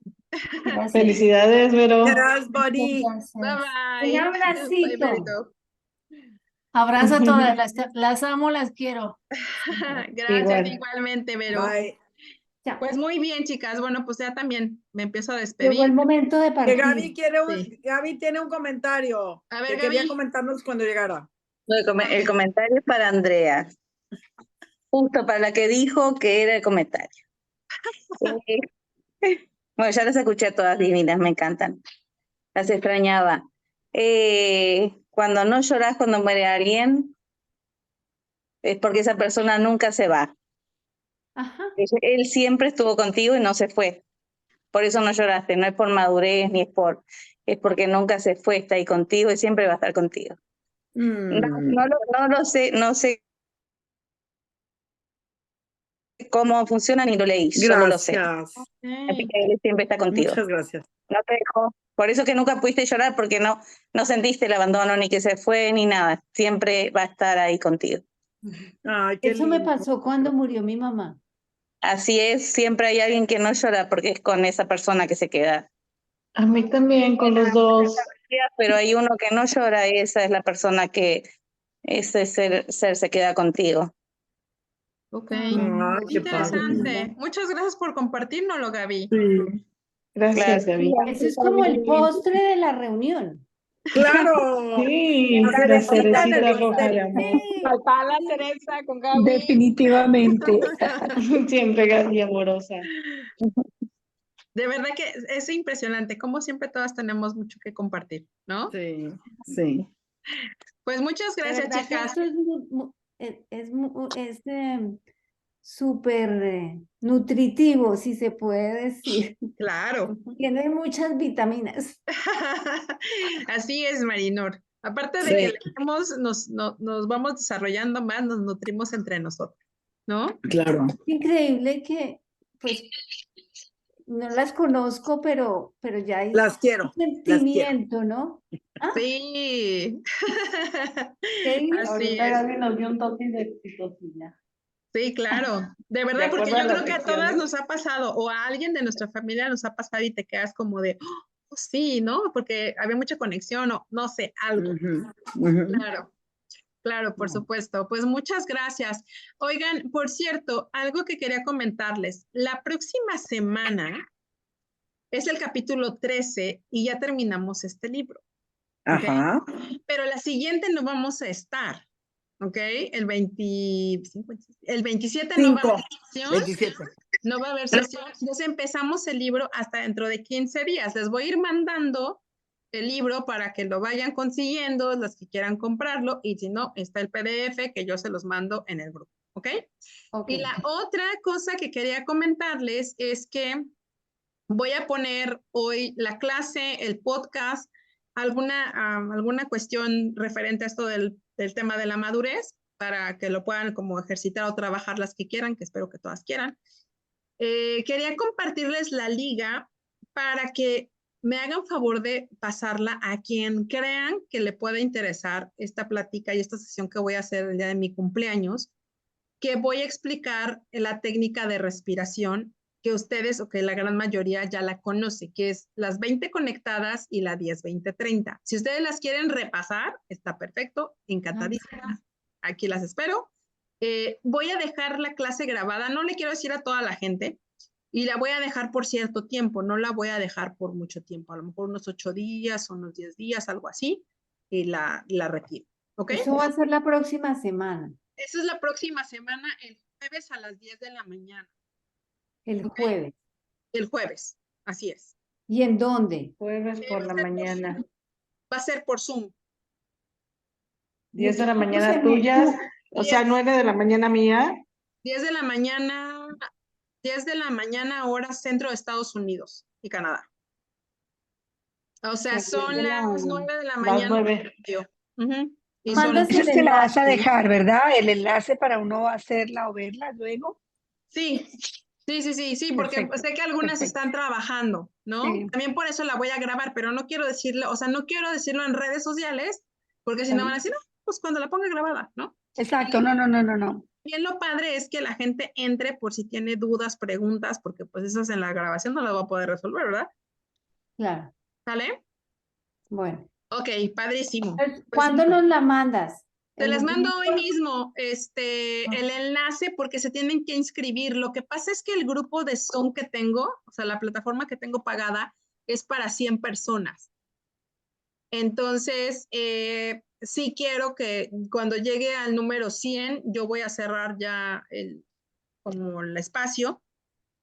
gracias. Felicidades, Vero. Gracias, Bodi. Gracias. Bye Un bye. Bye, abracito. Berito. Abrazo a todas, las amo, las quiero. Gracias, Igual. igualmente, Vero. Bye. Chao. Pues muy bien, chicas. Bueno, pues ya también me empiezo a Llegó el despedir. momento de Que partir. Sí. Gaby tiene un comentario A ver, que quería Gaby. comentarnos cuando llegara. El comentario es para Andrea, justo para la que dijo que era el comentario. Bueno, ya las escuché todas divinas, me encantan. Las extrañaba. Cuando no llorás cuando muere alguien, es porque esa persona nunca se va. Ajá. Él siempre estuvo contigo y no se fue. Por eso no lloraste, no es por madurez ni es porque nunca se fue, está ahí contigo y siempre va a estar contigo. No lo sé, no sé cómo funciona ni lo leí, solo lo sé. Gracias. Así que él siempre está contigo. Muchas gracias. No te dejó. Por eso que nunca pudiste llorar, porque no sentiste el abandono, ni que se fue, ni nada. Siempre va a estar ahí contigo. Ay, qué Eso me lindo. pasó cuando murió mi mamá. Así es, siempre hay alguien que no llora porque es con esa persona que se queda. A mí también, con los dos. Pero hay uno que no llora y esa es la persona que ese ser se queda contigo. Ok. Ay, qué padre. Interesante. Muchas gracias por compartirnoslo, Gaby. Sí. Gracias, Claro. Gaby. Eso es como el postre de la reunión. Claro. Sí, La la cerecita en el cerecita roja pastel. de amor. Sí. Faltaba la Teresa con Gaby. Definitivamente. Siempre Gaby amorosa. De verdad que es impresionante, como siempre todas tenemos mucho que compartir, ¿no? Sí, sí. Pues muchas De gracias, verdad que chicas. esto es súper nutritivo, si se puede decir. Claro. Tiene muchas vitaminas. Así es, Marinor. Aparte de que Sí, leemos, nos vamos desarrollando más, nos nutrimos entre nosotros, ¿no? claro. Increíble que, pues, no las conozco, pero ya hay Las quiero, un las quiero. sentimiento, ¿no? ¿Ah? Sí. ¿Qué dices? Así Ahorita es. Gaby nos dio un toque de oxitocina. Sí, claro. De verdad, De porque acuerdo a yo las creo que a todas secciones. nos ha pasado, o a alguien de nuestra familia nos ha pasado y te quedas como de, oh, sí, ¿no? Porque había mucha conexión o no sé, algo. Ujú, ujú. Claro. Claro, por supuesto. Pues muchas gracias. Oigan, por cierto, algo que quería comentarles. La próxima semana es el capítulo 13 y ya terminamos este libro. ¿Ok? Ajá. Pero la siguiente no vamos a estar. ¿Ok? El 27 no va a haber 5, sesión. 27. No va a haber sesión. Entonces empezamos el libro hasta dentro de 15 días. Les voy a ir mandando el libro para que lo vayan consiguiendo, los que quieran comprarlo, y si no, está el PDF que yo se los mando en el grupo, ¿ok? Ok. Y la otra cosa que quería comentarles es que voy a poner hoy la clase, el podcast, alguna cuestión referente a esto del tema de la madurez, para que lo puedan como ejercitar o trabajar las que quieran, que espero que todas quieran. Quería compartirles la liga para que me hagan favor de pasarla a quien crean que le pueda interesar esta plática y esta sesión que voy a hacer el día de mi cumpleaños, que voy a explicar la técnica de respiración que ustedes o que la gran mayoría ya la conoce, que es las 20 conectadas y la 10-20-30. Si ustedes las quieren repasar, está perfecto, encantadísimas. Aquí las espero. Voy a dejar la clase grabada, no le quiero decir a toda la gente, y la voy a dejar por cierto tiempo, no la voy a dejar por mucho tiempo, a lo mejor unos 8 días, unos 10 días, algo así, y la retiro. ¿Ok? Eso va a ser la próxima semana, Eso es la próxima semana, el jueves a las 10 de la mañana. el ¿Ok? jueves. El jueves, así es. ¿Y en dónde? Jueves por Va a la ser por mañana. Zoom. Va a ser por Zoom. 10 de la Nosotros mañana en tuyas. YouTube, O sea, 9 de la mañana mía. 10 de la mañana, 10 de la mañana hora centro de Estados Unidos y Canadá. O sea, son las 9 de la Las mañana. 9. Uh-huh. Y mandas son, el Esa te la vas a enlace. dejar, ¿verdad? El enlace para uno hacerla o verla luego. sí, porque Perfecto, sé que algunas perfecto. están trabajando, ¿no? Sí. También por eso la voy a grabar, pero no quiero decirlo, o sea, no quiero decirlo en redes sociales, porque si no van a decir, no, pues cuando la ponga grabada, ¿no? Exacto, no. Bien, lo padre es que la gente entre por si tiene dudas, preguntas, porque pues esas en la grabación no las va a poder resolver, ¿verdad? Claro. ¿Sale? Bueno. Ok, padrísimo. Pues, Pues, ¿cuándo nos la mandas? te ¿El les mando link? hoy mismo el enlace porque se tienen que inscribir. Lo que pasa es que el grupo de Zoom que tengo, o sea, la plataforma que tengo pagada, es para 100 personas. Entonces, sí quiero que cuando llegue al número 100, yo voy a cerrar ya como el espacio,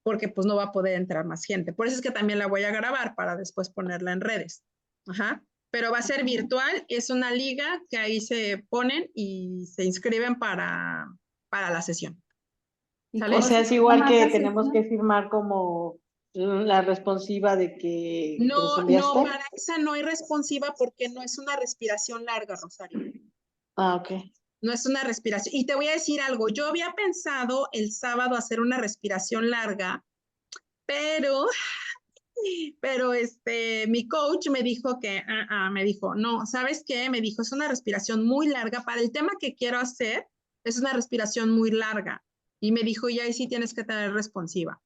porque pues no va a poder entrar más gente. Por eso es que también la voy a grabar para después ponerla en redes. Ajá. Pero va a ser virtual, es una liga que ahí se ponen y se inscriben para la sesión. ¿Y ¿Sale? O cómo sea, se es igual llama que la tenemos que sesión? firmar como la responsiva de que No, los enviaste. no, para esa no hay responsiva porque no es una respiración larga, Rosario. Ah, ok. No es una respiración. Y te voy a decir algo, yo había pensado el sábado hacer una respiración larga, pero mi coach me dijo me dijo, no, ¿sabes qué? Me dijo, es una respiración muy larga para el tema que quiero hacer, Es una respiración muy larga. Y me dijo, y ahí sí tienes que tener responsiva.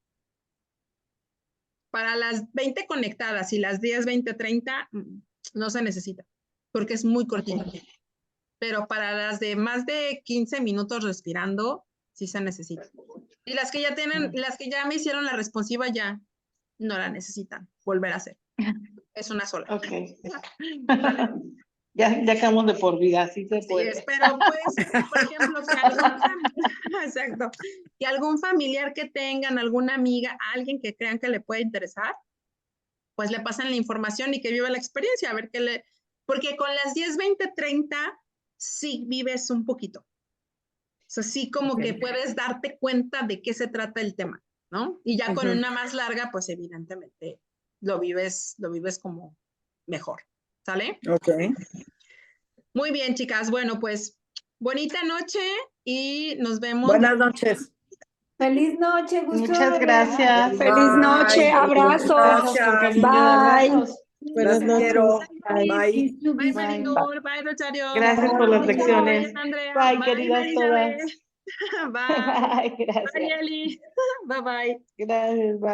Para las 20 conectadas y las 10, 20, 30, no se necesita, porque es muy cortito. Pero para las de más de 15 minutos respirando, sí se necesita. Y las que ya tienen, las que ya me hicieron la responsiva ya no la necesitan volver a hacer. Es una sola. Ok. Ya quedamos de por vida, así se puede. Sí, pero pues, por ejemplo, que algún, exacto, que algún familiar que tengan, alguna amiga, alguien que crean que le puede interesar, pues le pasan la información y que viva la experiencia, a ver qué le... Porque con las 10, 20, 30, sí vives un poquito. O sea, sí como que puedes darte cuenta de qué se trata el tema, ¿no? Y ya con una más larga, pues evidentemente lo vives como mejor, ¿sale? Ok. Muy bien, chicas. Bueno, pues bonita noche y nos vemos. Buenas noches. Feliz noche, gusto de Muchas verla. gracias. Feliz noche, abrazos. Gracias. Bye. Buenas Las noches. quiero. Bye. Bye. Bye, Bye. Marinur. Bye, Rosario. Gracias por las Bye, lecciones. Andrea. Bye, queridas Marisabel. todas. Bye. Bye, Bye, gracias. Eli. Bye, bye. Gracias, bye.